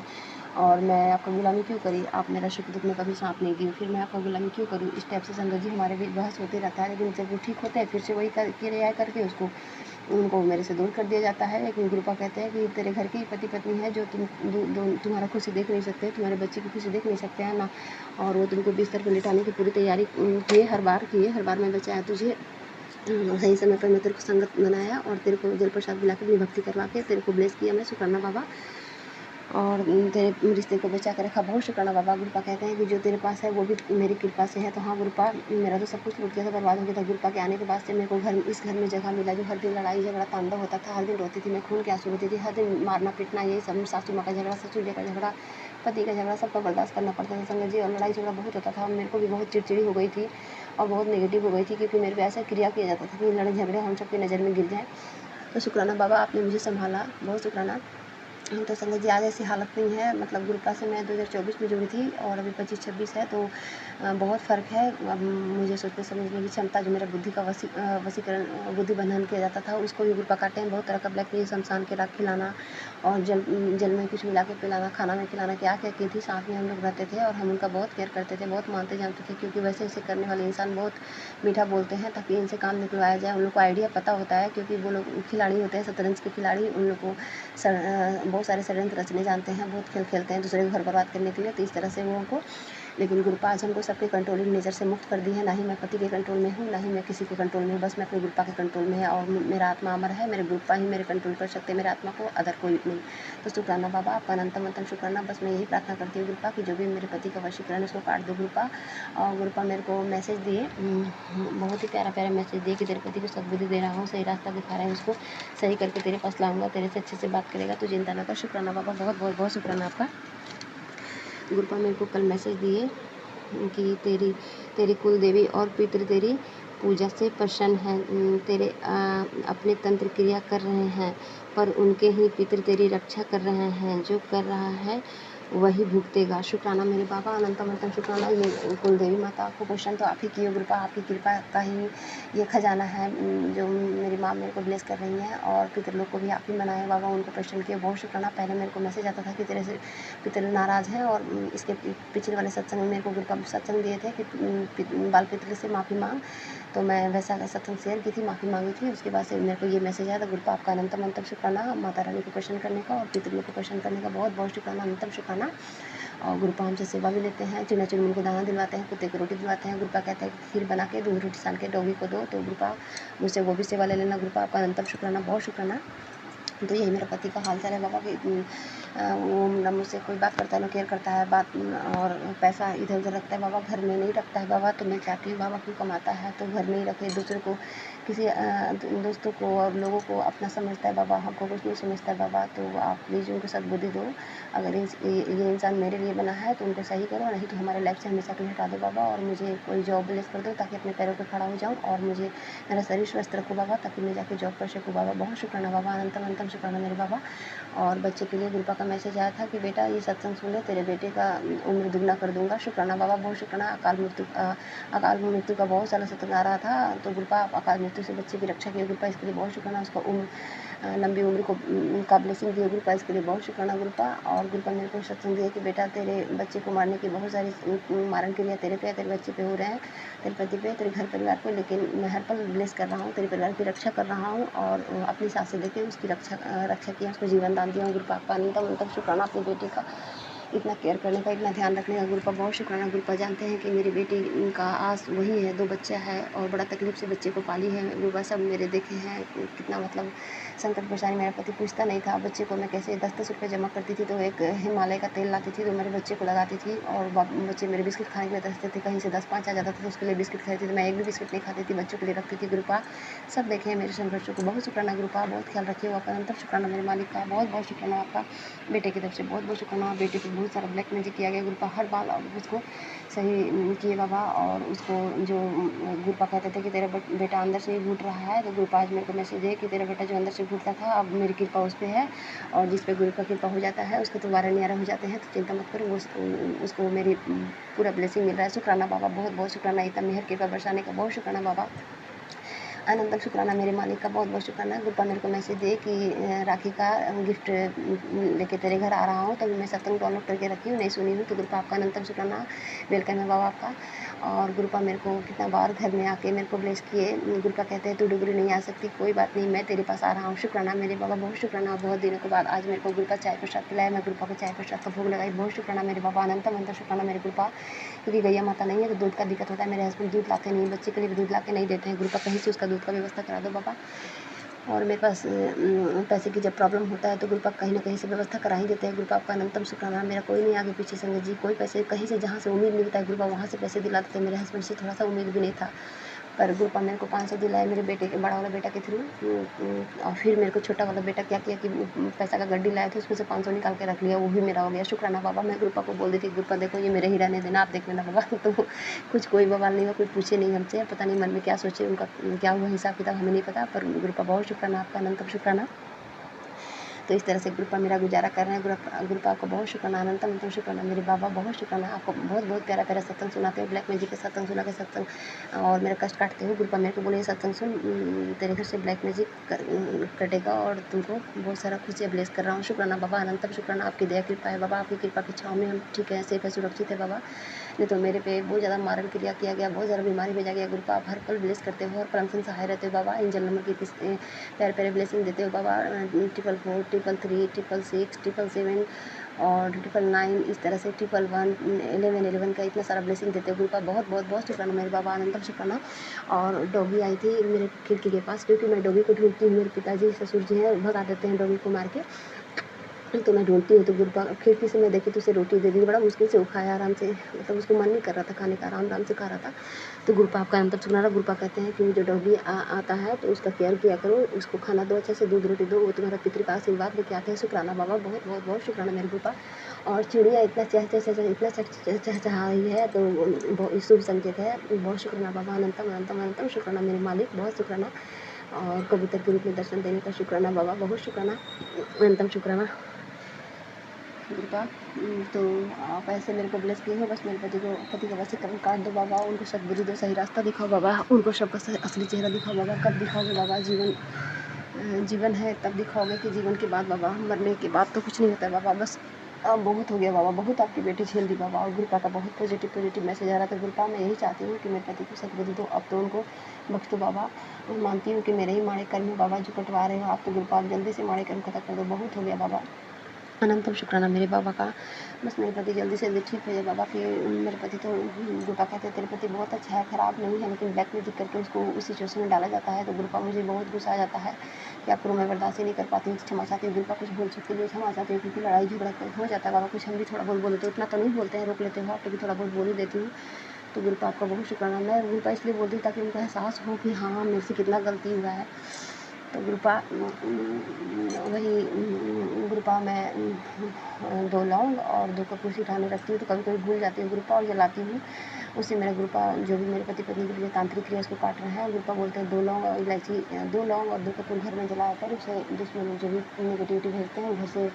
और मैं आपका गुलामी क्यों करी? आप मेरा सुख-दुःख में कभी साथ नहीं दिए, फिर मैं आपका गुलामी क्यों करूँ? इस टाइप से संगत जी हमारे बीच बहस होते रहता है, लेकिन जब वो ठीक होते हैं फिर से वही किया करके उसको उनको मेरे से दूर कर दिया जाता है। लेकिन गुरुपा कहते हैं कि तेरे घर के ही पति-पत्नी है जो तुम्हारा खुशी देख नहीं सकते, तुम्हारे बच्चे की खुशी देख नहीं सकते हैं ना, और वो तुमको बिस्तर पे लिटाने की पूरी तैयारी किए, हर बार मैं बचाया तुझे। सही समय पर मैं तेरे को संगत बनाया और तेरे को जल प्रसाद पिला के अपनी भक्ति करवा के तेरे को ब्लेस किया मैं, शुक्राना बाबा। और तेरे रिश्ते को बचा के रखा, बहुत शुक्राना बाबा। गुरुपा कहते हैं कि जो तेरे पास है वो भी मेरी कृपा से है। तो हाँ गुरुपा, मेरा तो सब कुछ लूट गया था, बर्बाद हो गया था। गुरुपा के आने के बाद से मेरे को इस घर में जगह मिला, जो हर दिन लड़ाई झगड़ा तांडव होता था, हर दिन रोती थी मैं, खून के आंसू रोती थी, हर दिन मारना पीटना, ये सब, सासू माँ का झगड़ा, ससुर जी का झगड़ा, पति का झगड़ा, सबका बर्दाश्त करना पड़ता था संगत जी। और लड़ाई झगड़ा बहुत होता था, मेरे को भी बहुत चिड़चिड़ी हो गई थी और बहुत नेगेटिव हो गई थी, क्योंकि मेरे पे ऐसा क्रिया किया जाता था कि लड़ाई झगड़े हम सबकी नज़र में गिर जाए। तो शुक्राना बाबा, आपने मुझे संभाला, बहुत शुक्राना। तो संगत जी आज ऐसी हालत नहीं है, मतलब गुरुपा से मैं 2024 में जुड़ी थी और अभी 25-26 है, तो बहुत फ़र्क है। अब मुझे सोचने समझने की क्षमता, जो मेरा बुद्धि का वशीकरण, बुद्धि बंधन किया जाता था, उसको भी गुरुपा काटे हैं। बहुत तरह का ब्लैक टी, शमशान की राख खिलाना और जल में कुछ मिला के पिलाना, खाना में खिलाना, क्या क्या की थी। साथ में हम लोग रहते थे और हम उनका बहुत केयर करते थे, बहुत मानते जानते थे, क्योंकि वैसे ऐसे करने वाले इंसान बहुत मीठा बोलते हैं ताकि इनसे काम निकलवाया जाए। उन लोग को आइडिया पता होता है, क्योंकि वो लोग खिलाड़ी होते हैं, शतरंज के खिलाड़ी। उन लोग को बहुत सारे षड्यंत्र रचने जानते हैं, बहुत खेल खेलते हैं दूसरे को घर बर्बाद करने के लिए, तो इस तरह से वो उनको। लेकिन गुरुपा आज हमको सबके कंट्रोलिंग नेचर से मुक्त कर दी है। ना ही मैं पति के कंट्रोल में हूँ, ना ही मैं किसी के कंट्रोल में हूँ, बस मैं अपने गुरुपा के कंट्रोल में है। और मेरा आत्मा अमर है, मेरे गुरुपा ही मेरे कंट्रोल कर सकते हैं मेरे आत्मा को, अदर कोई नहीं। तो शुक्राना बाबा, आपका अनंतम अंतम शुक्राना। बस मैं यही प्रार्थना करती हूँ गुरुपा कि जो भी मेरे पति का वशीकरण है उसको काट दो गुरुपा। और गुरुपा मेरे को मैसेज दिए, बहुत ही प्यारा प्यारा मैसेज दिए कि तेरे पति को सद्बुद्धि दे रहा हूँ, सही रास्ता दिखा रहा है, उसको सही करके तेरे पास लाऊंगा, तेरे से अच्छे से बात करेगा, तो चिंता ना कर। शुक्राना बाबा, बहुत बहुत बहुत शुक्राना आपका। गुरुपा मेरे को कल मैसेज दिए कि तेरी कुल देवी और पितृ तेरी पूजा से प्रसन्न हैं, तेरे अपने तंत्र क्रिया कर रहे हैं, पर उनके ही पितृ तेरी रक्षा कर रहे हैं, जो कर रहा है वही भुगतेगा। शुक्राना मेरे बाबा, अनंतम अनंतम शुक्राना। ये कुल देवी माता, आपको क्वेश्चन तो आप ही किए गुरुपा, आपकी कृपा का ही ये खजाना है, जो मेरी माँ मेरे को ब्लेस कर रही हैं, और पितृ लोग को भी आप ही बनाए बाबा, उनको प्रसन्न किए, बहुत शुक्राना। पहले मेरे को मैसेज आता था कि तेरे से पितृ नाराज़ हैं, और इसके पिछले वाले सत्संग में मेरे को गुरुपा सत्संग दिए थे कि बाल पितृ से माफ़ी मांग, तो मैं वैसा सत्संग शेयर की थी, माफ़ी मांगी थी। उसके बाद से मेरे को ये मैसेज आया था, गुरुपा आपका अनंतम अनंतम शुक्राना, माता रानी को प्रसन्न करने का और पितृ लोग को प्रसन्न करने का, बहुत बहुत शुक्राना, अनंतम शुक्राना। और गुरुपा हमसे सेवा भी लेते हैं, चुना चुनमुन को दाना दिलवाते हैं, कुत्ते को रोटी दिलवाते हैं। गुरुपा कहते हैं खीर बना के दूध रोटी सान के डॉगी को दो, तो गुरुपा मुझसे वो भी सेवा ले लेना। गुरुपा आपका अनंतम शुक्राना, बहुत शुक्राना। तो यही मेरा पति का हाल चाल है बाबा कि वो ना मुझसे कोई बात करता है, ना केयर करता है बात, और पैसा इधर उधर रखता है बाबा, घर में नहीं रखता है बाबा। तो मैं चाहती हूँ बाबा क्यों कमाता है तो घर में ही रखे, दूसरे को, किसी दोस्तों को और लोगों को अपना समझता है बाबा, हमको कुछ नहीं समझता है बाबा। तो आप प्लीज़ उनको सद्बुद्धि दो, अगर ये इंसान मेरे लिए बना है तो उनको सही करो, नहीं तो हमारे लाइफ से हमेशा के लिए हटा दो बाबा, और मुझे कोई जॉब ब्लेस कर दो ताकि अपने पैरों पर खड़ा हो जाऊँ, और मुझे मेरा शरीर स्वस्थ रखो बाबा, ताकि मैं जाके जॉब कर सकूँ बाबा। बहुत शुक्राना बाबा, अनंतम अनंतम शुक्राना मेरे बाबा। और बच्चे के लिए गुरुपा का मैसेज आया था कि बेटा ये सत्संग सुन ले, तेरे बेटे का उम्र दुगना कर दूंगा। शुक्राना बाबा, बहुत शुक्राना। अकाल मृत्यु का बहुत सारा सत्संग आ रहा था, तो गुरुपा अकाल मृत्यु से बच्चे की रक्षा की गुरुपा, इसके लिए बहुत शुक्राना। उसका लंबी उम्र को का ब्लेसिंग दिए गुरुपा, इसके लिए बहुत शुक्राना गुरुपा। और गुरुपा मेरे को सत्संग दिए कि बेटा तेरे बच्चे को मारने की बहुत सारी मारन के लिए तेरे पे, तेरे बच्चे पे हो रहे हैं, तेरे पति पे, तेरे घर परिवार पे, लेकिन मैं हर पल ब्लेस कर रहा हूँ, तेरे परिवार की रक्षा कर रहा हूँ, और अपनी सांसें देके उसकी रक्षा किया, उसको जीवन दान दिया। गुरुपा आपका अनंतम अनंतम शुक्राना, अपनी बेटी का इतना केयर करने का, इतना ध्यान रखने का गुरुपा, बहुत शुक्राना। गुरुपा जानते हैं कि मेरी बेटी का आस वही है, 2 बच्चा है और बड़ा तकलीफ से बच्चे को पाली है। गुरुपा सब मेरे देखे हैं, कितना मतलब संकट परेशानी। मेरा पति पूछता नहीं था बच्चे को मैं कैसे 10-10 रुपये जमा करती थी, तो एक हिमालय का तेल लाती थी तो मेरे बच्चे को लगाती थी, और बच्चे मेरे बिस्किट खाने के लिए तरसते थे, कहीं से 10-5 आ जाता था तो उसके लिए बिस्किट खाती थी, मैं एक भी बिस्किट नहीं खाती थी, बच्चों के लिए रखती थी। गुरुपा सब देखे हैं मेरे संघर्षों को, बहुत शुक्राना गुरुपा, बहुत ख्याल रखिए। आपका अनंतम शुक्राना मेरे मालिक का, बहुत बहुत शुक्राना आपका। बेटे की तरफ से बहुत बहुत शुक्राना, बेटे को बहुत सारा ब्लैक मैजिक किया गया। गुरुपा हर बार उसको सही किए बाबा, और उसको जो गुरुपा कहते थे कि तेरा बेटा अंदर से ही घुट रहा है, तो गुरुपा आज मेरे को मैसेज दिए कि तेरा बेटा जो अंदर से घुटता था अब मेरी कृपा उस पर है, और जिस पे गुरु का कृपा हो जाता है उसके तो 12 न्यारा हो जाते हैं। तो चिंता मत करो, उसको मेरी पूरा ब्लेसिंग मिल रहा है। शुक्राना बाबा, बहुत बहुत शुक्राना, इतना मेहर कृपा बरसाने का बहुत शुक्राना बाबा। अनंतम शुक्राना मेरे मालिक का, बहुत बहुत शुक्राना। गुरुपा मेरे को मैसेज दिए कि राखी का गिफ्ट लेके तेरे घर आ रहा हूँ, तभी मैं सत्संग डाउनलोड करके रखी हूँ, नहीं सुनी हूँ। तो गुरुपा आपका अनंतम शुक्राना, वेलकम है बाबा आपका। और गुरुपा मेरे को कितना बार घर में आके मेरे को ब्लेस किए। गुरुपा कहते हैं तू डुगरी नहीं आ सकती, कोई बात नहीं, मैं तेरे पास आ रहा हूँ। शुक्राना मेरे बाबा, बहुत शुक्राना। बहुत दिनों के बाद आज मेरे को गुरुपा चाय प्रसाद पिलाया, मैं गुरुपा को चाय प्रसाद का भोग लगाई, बहुत शुक्राना मेरे बाबा। अनंतम अनंत शुक्राना मेरे गुरुपा, क्योंकि गैया माता नहीं है तो दूध का दिक्कत होता है। मेरे हस्बैंड दूध लाते नहीं, बच्चे के लिए भी दूध ला के नहीं देते हैं। गुरुपा कहीं से उसका दूध का व्यवस्था करा दो बाबा। और मेरे पास पैसे की जब प्रॉब्लम होता है तो गुरुपा कहीं ना कहीं से व्यवस्था करा ही देते हैं। गुरुपा आपका अनंतम शुक्राना। मेरा कोई नहीं आगे पीछे संगत जी, कोई पैसे कहीं से जहाँ से उम्मीद मिलता है गुरुपा वहाँ से पैसे दिला देते हैं। मेरे हस्बैंड से थोड़ा सा उम्मीद भी नहीं था, पर गुरुपा मेरे को 500 दिलाए मेरे बेटे के, बड़ा वाला बेटा के थ्रू। और फिर मेरे को छोटा वाला बेटा क्या किया कि पैसा का गड्डी लाया था, उसमें से 500 निकाल के रख लिया, वो भी मेरा हो गया। शुक्राना बाबा। मैं गुरुपा को बोल दी थी, गुरुपा देखो ये मेरे हीरा नहीं देना, आप देख लेना बाबा। तो कुछ कोई बवाल नहीं हुआ, कोई पूछे नहीं हमसे, पता नहीं मन में क्या सोचे, उनका क्या हुआ हिसाब किताब हमें नहीं पता, पर गुरुपा बहुत शुक्राना आपका, अनंतम शुक्राना। तो इस तरह से गुरुपा मेरा गुजारा कर रहे हैं। गुरुपा आपको बहुत शुक्राना, अनंतम अनंतम शुक्राना मेरे बाबा, बहुत शुक्राना। आपको बहुत बहुत प्यारा प्यारा सत्संग सुनाते हो, ब्लैक मैजिक के सत्संग सुना के सत्संग और मेरा कष्ट काटते हो। गुरुपा मेरे को बोले सत्संग सुन, तेरे घर से ब्लैक मैजिक कटेगा और तुमको बहुत सारा खुशियाँ ब्लेस कर रहा हूँ। शुक्राना बाबा, अनंतम शुक्राना। आपकी दया कृपा है बाबा, आपकी कृपा की छाँव में हम ठीक है, सेफ है, सुरक्षित है बाबा। नहीं तो मेरे पे बहुत ज़्यादा मारण क्रिया किया गया, बहुत ज़्यादा बीमारी भेजा गया। गुरुपा आप हर पल ब्लेस करते हो, हर पल हमसे सहाय रहते हो बाबा। एंजल नंबर की प्यारे प्यारे ब्लेसिंग देते हो बाबा। 444 333 666 777 और 999, इस तरह से 111 11 का इतना सारा ब्लेसिंग देते हो गुरुपा। बहुत बहुत बहुत शुक्राना मेरे बाबा, अनंतम शुक्राना। और डॉगी आई थी मेरे खिड़की के पास, क्योंकि मैं डॉगी को ढूंढती हूँ, मेरे पिताजी ससुर जी हैं भगा देते हैं डॉगी को मार के, तो मैं ढूंढती हूँ। तो गुरुपा खिड़की से मैं देखी तो उसे रोटी दे दी, बड़ा मुश्किल से वो खाया आराम से, मतलब उसको मन नहीं कर रहा था खाने का, आराम से खा रहा था। तो गुरुपा आपका अनंतम शुक्राना। गुरुपा कहते हैं कि जो डॉगी आता है तो उसका केयर किया करो, उसको खाना दो, अच्छे से दूध रोटी दो, वो तुम्हारा पितृ का आशीर्वाद लेके आते हैं। शुक्राना बाबा, बहुत बहुत बहुत शुक्राना मेरे गुरुपा। और चिड़िया इतना इतना चहचहा रही है तो बहुत शुभ संकेत है। बहुत शुक्राना बाबा, अनंतम अनंतम अनंतम शुक्राना मेरे मालिक, बहुत शुक्राना। और कबूतर के रूप में दर्शन देने का शुक्राना बाबा, बहुत शुक्राना, अनंतम शुक्राना गुरुपा। तो आप ऐसे मेरे को ब्लेस किए हो, बस मेरे पति का वशीकरण काट दो बाबा, उनको सद्बुद्धि दो, सही रास्ता दिखाओ बाबा, उनको सबका असली चेहरा दिखाओ बाबा। कब दिखाओगे बाबा? जीवन है तब दिखाओगे कि जीवन के बाद बाबा? मरने के बाद तो कुछ नहीं होता है बाबा। बस अब बहुत हो गया बाबा, बहुत आपकी बेटी झेल दी बाबा। और गुरुपा का बहुत पॉजिटिव मैसेज आ रहा था। गुरुपा मैं यही चाहती हूँ कि मेरे पति को सद्बुद्धि दो, अब तो उनको बख्श दो बाबा। मानती हूँ कि मेरे ही माड़े कर्म है बाबा जो कटवा रहे हो आप, तो गुरुपा आप जल्दी से माड़े कर्म खत्म कर दो, बहुत हो गया बाबा। अनंतम शुक्राना मेरे बाबा का। बस मेरे पति जल्दी से जल्दी ठीक हो जाए बाबा। फिर मेरे पति तो गुरुपा कहते हैं तेरे पति बहुत अच्छा है, ख़राब नहीं है, लेकिन ब्लैक मैजिक करके उसको उस सिचुएशन में डाला जाता है। तो गुरुपा मुझे बहुत गुस्सा आ जाता है, क्या करूँ, मैं बर्दाश्त ही नहीं कर पाती हूँ। क्षमा चाहती हूँ गुरुपा, कुछ भूल चूक के लिए क्षमा चाहती हूँ, क्योंकि लड़ाई झगड़ा हो जाता है बाबा, कुछ हम भी थोड़ा बहुत बोल देते हैं, उतना तो नहीं बोलते हैं, रोक लेते हो आप, लेकिन थोड़ा बहुत बोल ही देती हूँ। तो गुरुपा आपका बहुत शुक्राना। मैं गुरुपा इसलिए बोलती हूँ ताकि उनको एहसास हो कि हाँ मेरे से कितना गलती हुआ है। तो गुरुपा वही गुरुपा मैं 2 लौंग और 2 कपूर सिखाने रखती हूँ, तो कभी कभी भूल जाती हूँ गुरुपा और जलाती हूँ। उससे मेरा गुरुपा जो भी मेरे पति पत्नी के लिए तांत्रिक क्रिया उसको काट रहे हैं। गुरुपा बोलते हैं 2 लौंग और इलायची, 2 लौंग और 2 कपूर घर में जलाया कर, उससे दुश्मन जो भी नेगेटिविटी भेजते हैं घर से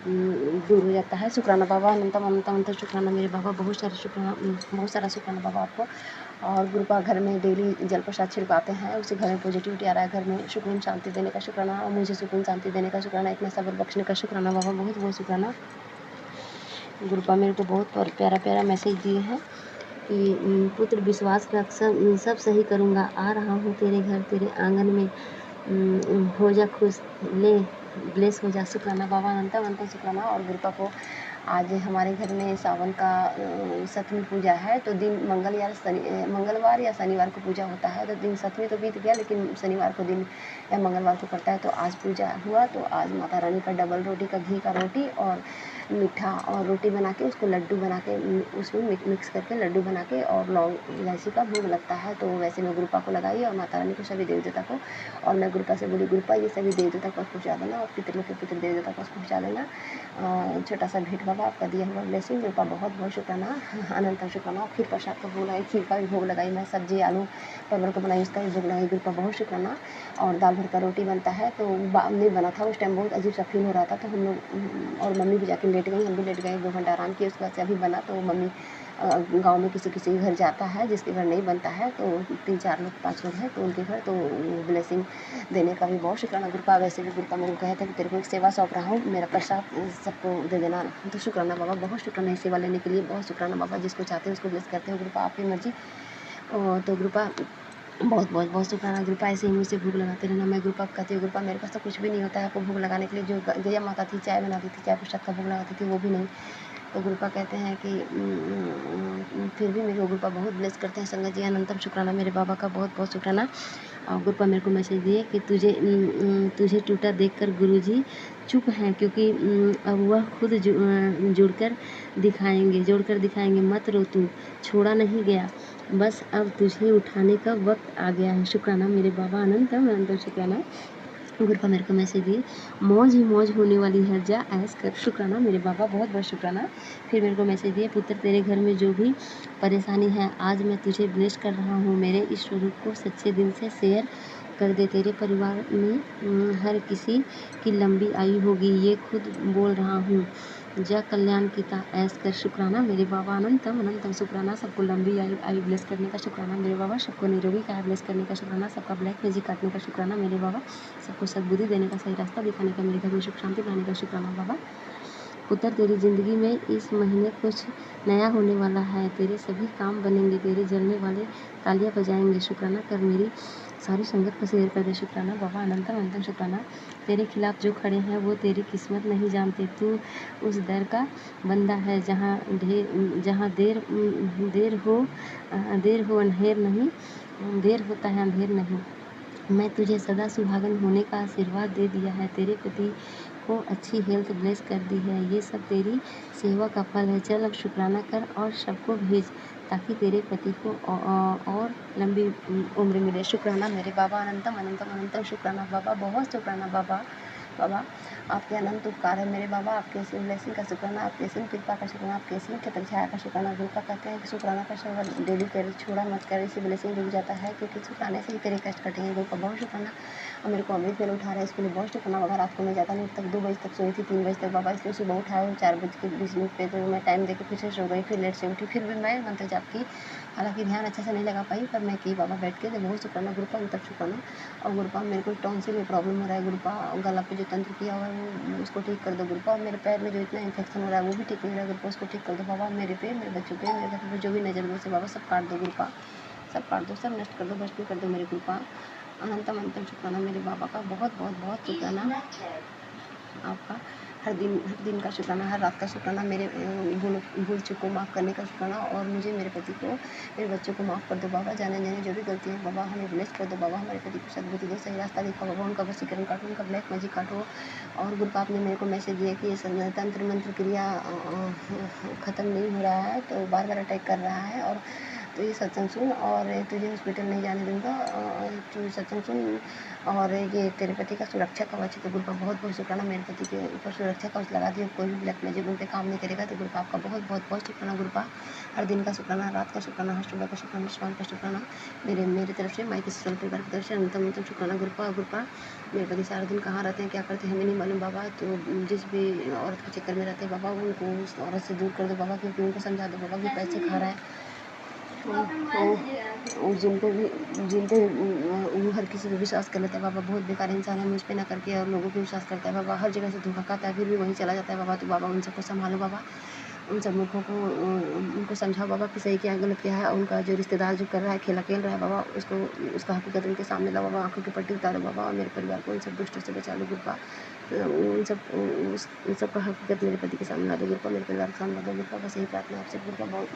दूर हो जाता है। शुक्राना बाबा, अनंतम अनंतम अनंत शुक्राना मेरे बाबा, बहुत सारा शुक्राना बाबा आपको। और गुरुपा घर में डेली जल प्रसाद छिड़काते हैं, उससे घर में पॉजिटिविटी आ रहा है, घर में सुकून शांति देने का शुक्राना, और मुझे सुकून शांति देने का शुक्राना, इतना सब्र बख्शने का शुक्राना बाबा, बहुत बहुत शुक्राना। गुरुपा मेरे को बहुत प्यारा प्यारा मैसेज दिए हैं कि पुत्र विश्वास रख, सब सही करूँगा, आ रहा हूँ तेरे घर, तेरे आंगन में, हो जा खुश, ले ब्लेस हो जा। शुक्राना बाबा, अनंतम अनंतम शुक्राना। और गुरुपा को आज हमारे घर में सावन का 7वीं पूजा है, तो दिन मंगलवार या शनिवार को पूजा होता है, तो दिन 7वीं तो बीत गया, लेकिन शनिवार को दिन या मंगलवार को पड़ता है, तो आज पूजा हुआ। तो आज माता रानी का डबल रोटी का घी का रोटी और मीठा और रोटी बना के उसको लड्डू बना के उसमें मिक्स करके लड्डू बना के और लौंग इलायची का भोग लगता है। तो वैसे मैं गुरुपा को लगाई और माता रानी को, सभी देवी देवता को, और मैं गुरुपा से बोली गुरुपा ये सभी देवी देवता को पहुँचा देना और पितरों के पितृ देवी देवता को पहुँचा देना। छोटा सा भेंट बाबा बाबा आपका दिया हुआ ब्लेसिंग गुरुपा बहुत बहुत शुक्राना, अनंत शुक्राना। खीर प्रसाद का भोग लगाई, खीर का भी भोग लगाई मैं, सब्जी आलू परवल को बनाई उसका भी भोग लगाई गुरुपा बहुत शुक्राना। और दाल भर का रोटी बनता है तो नहीं बना था उस टाइम, बहुत अजीब सा फील हो रहा था तो हम लोग और मम्मी भी जाके लेट गई, हम भी लेट गए, 2 घंटा आराम किए। उसके बाद से अभी बना तो मम्मी गाँव में किसी किसी के घर जाता है, जिसके घर नहीं बनता है तो 3-4 लोग 5 लोग हैं तो उनके घर तो ब्लेसिंग देने का भी बहुत शुक्राना गुरुपा। वैसे भी गुरुपा मेरे को कहे थे कि तेरे को एक सेवा सौंप रहा हूँ, मेरा प्रसाद सबको दे देना, तो शुक्राना बाबा, बहुत शुक्राना इस सेवा लेने के लिए, बहुत शुक्राना बाबा। जिसको चाहते हैं उसको ब्लेस करते हो गुरुपा, आपकी मर्जी। तो गुरुपा बहुत बहुत बहुत शुक्राना गुरुपा, ऐसे ही मुझसे भोग लगाते रहना। मैं गुरुपा कहती हूँ गुरुपा मेरे पास तो कुछ भी नहीं होता है आपको भोग लगाने के लिए, जो गैया माता थी चाय बनाती थी, चाय प्रसाद का भोग लगाती थी, वो भी नहीं। तो गुरुपा कहते हैं कि फिर भी मेरे को गुरुपा बहुत ब्लेस करते हैं। संगत जी अनंतम शुक्राना मेरे बाबा का, बहुत बहुत शुक्राना। और गुरुपा मेरे को मैसेज दिए कि तुझे टूटा देखकर गुरुजी चुप हैं, क्योंकि अब वह खुद जोड़कर दिखाएंगे। मत रो, तू छोड़ा नहीं गया, बस अब तुझे उठाने का वक्त आ गया है। शुक्राना मेरे बाबा, अनंतम शुक्राना। गुरुपा मेरे को मैसेज दिए, मौज ही मौज होने वाली है, जा ऐश कर। शुक्राना मेरे बाबा, बहुत बहुत शुक्राना। फिर मेरे को मैसेज दिए, पुत्र तेरे घर में जो भी परेशानी है आज मैं तुझे ब्लेस कर रहा हूँ, मेरे इस स्वरूप को सच्चे दिल से शेयर कर दे। तेरे परिवार में हर किसी की लंबी आयु होगी, ये खुद बोल रहा हूँ। जा कल्याण कीता ऐश कर। शुक्राना मेरे बाबा, अनंतम शुक्राना। सबको लंबी आयु ब्लेस करने का शुक्राना मेरे बाबा, सबको निरोगी काया ब्लेस करने का शुक्राना, सबका ब्लैक मैजिक काटने का शुक्राना मेरे बाबा, सबको सद्बुद्धि देने का, सही रास्ता दिखाने का, मेरे घर में सुख शांति लाने का शुक्राना बाबा। पुत्र तेरी ज़िंदगी में इस महीने कुछ नया होने वाला है, तेरे सभी काम बनेंगे, तेरे जलने वाले तालियां बजाएंगे। शुक्राना कर, मेरी सारी संगत को शेयर कर दे। शुक्राना बाबा, अनंतम शुक्राना। तेरे खिलाफ जो खड़े हैं वो तेरी किस्मत नहीं जानते, तू उस दर का बंदा है जहाँ देर हो अंधेर नहीं, देर होता है अंधेर नहीं। मैं तुझे सदा सुहागन होने का आशीर्वाद दे दिया है, तेरे पति को अच्छी हेल्थ ब्लेस कर दी है, ये सब तेरी सेवा का फल है। चल अब शुक्राना कर और सबको भेज, ताकि तेरे पति को और लंबी उम्र मिले। शुक्राना मेरे बाबा, अनंतम शुक्राना बाबा, बहुत शुक्राना बाबा। बाबा आपके अनंत उपकार है मेरे बाबा, आपके असीम ब्लेसिंग का शुक्राना, आपके असीम कृपा का शुक्राना, आपके असीम छत्र छाया का शुक्राना। गुरुपा कहते हैं कि शुक्राना का शब्द डेली कर, छोड़ा मत कर, इससे ब्लेसिंग रुक जाता है, क्योंकि शुक्राने से ही तेरे कष्ट कटेंगे। गुरुपा बहुत शुक्राना। और मेरे को अमृत वेला उठा रहा है, इसके लिए बहुत शुक्राना बाबा। रात को मैं ज़्यादा लेट तक 2 बजे तक सोई थी, 3 बजे तक बाबा, इसलिए सुबह उठाया 4:20 पे, तो मैं टाइम देकर फिर से सो गई, फिर लेट से उठी, फिर भी मैं मंत्र जाप की। हालांकि ध्यान अच्छे से नहीं लगा पाई, पर मैं की बाबा बैठ के, तो बहुत शुक्राना गुरुपा, तब शुक्राना। और गुरुपा मेरे को टॉन्सिल में प्रॉब्लम हो रहा है गुरुपा, गला पे जो तंत्र किया हुआ है वो उसको ठीक कर दो गुरुपा। और मेरे पैर में जो इतना इन्फेक्शन हो रहा है वो भी ठीक नहीं हो रहा है गुरुपा, उसको ठीक कर दो बाबा। मेरे पे, मेरे बच्चों पे, मेरे घर पे जो भी नजर से बाबा सब काट दो गुरुपा, सब काट दो, सब नष्ट कर दो, भस्म कर दो मेरे गुरुपा। अनंतम शुक्राना मेरे बाबा का, बहुत बहुत बहुत शुक्राना आपका। हर दिन का शुक्राना, हर रात का शुक्राना, मेरे भूल चूक को माफ़ करने का शुक्राना। और मुझे, मेरे पति को, मेरे बच्चों को माफ़ कर दो बाबा, जाने जो भी गलती है बाबा हमें ब्लेस कर दो बाबा। हमारे पति को सद्बुद्धि दो, सही रास्ता दिखाओ बाबा, उनका वशीकरण काटो, उनका ब्लैक मैजिक काटो। और गुरुपा आपने मेरे को मैसेज दिया कि ये तंत्र मंत्र क्रिया ख़त्म नहीं हो रहा है, तो बार बार अटैक कर रहा है, और तो ये सत्संग सुन, और तुझे हॉस्पिटल नहीं जाने दूँगा, तू सत्संग सुन, और ये तेरे पति का सुरक्षा कवच। तो गुरुपा बहुत बहुत शुक्राना, मेरे पति के ऊपर सुरक्षा कवच लगा दिया, कोई भी ब्लैक मैजिक उन पे काम नहीं करेगा। तो गुरुपा आपका बहुत बहुत बहुत शुक्राना गुरुपा। हर दिन का शुक्राना, रात का शुक्राना, हर सुबह का शुक्राना, शाम का शुक्राना, मेरे तरफ से, माई के परिवार की तरफ से अनंतम शुक्राना गुरुपा। गुरुपा मेरे पति सारा दिन कहाँ रहते हैं, क्या करते हैं हमें नहीं मालूम बाबा, तो जिस भी औरत के चक्कर में रहते हैं बाबा, उनको उस औरत से दूर कर दो बाबा, क्योंकि उनको समझा दो बाबा कि पैसे खा रहा है। जिन पे वो हर किसी पे विश्वास कर लेता है बाबा, बहुत बेकार इंसान है, मुझ पे ना करके और लोगों पे विश्वास करता है बाबा, हर जगह से धोखा खाता है, फिर भी वहीं चला जाता है बाबा। तो बाबा उन सबको संभालो बाबा, उन सब मूर्खों को उनको समझाओ बाबा कि सही क्या है गलत क्या है। उनका जो रिश्तेदार जो कर रहा है, खेल रहा है बाबा, उसका हकीकत उनके सामने लाओ बाबा, आंखों की पट्टी उतारो बाबा, और मेरे परिवार को उन सब दुष्टों से बचा लो गुरुपा। उन सब का हकीकत मेरे पति के सामने ला दो गुरुपा, मेरे परिवार के सामने ला दो गुरुपा। बस यही प्रार्थना आपसे गुरुपा, बहुत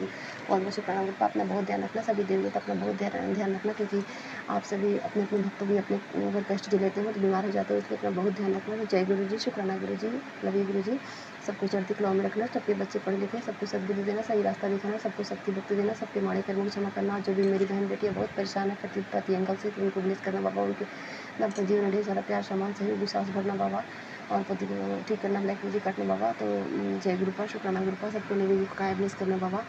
बहुत शुक्राना गुरुपा। अपना बहुत ध्यान रखना, सभी देवता अपना बहुत ध्यान रखना, क्योंकि आप सभी अपने भक्तों भी अपने अगर कष्ट जो लेते हो तो बीमार हो जाते हो, इसलिए अपना बहुत ध्यान रखना। तो जय गुरु जी, शुक्राना गुरु जी, लव यू गुरु जी। सबको चढ़ती कलाओं में रखना, सबके बच्चे पढ़े लिखे, सबको सद्बुद्धि देना, सही रास्ता दिखाना, सबको शक्ति भक्ति देना, सबके माड़े कर्मों को क्षमा करना। जो भी मेरी बहन बेटी है बहुत परेशान है पति एंगल से, तो उनको ब्लेस करना बाबा, उनके मतलब जीवन में ढेर सारा प्यार सम्मान सही विश्वास भरना बाबा। और पति को ठीक करना, ब्लैक मैजिक काटना बाबा। तो जय गुरुपा, शुक्राना गुरुपा, सबको नेगेटिव का ब्लेस करना बाबा।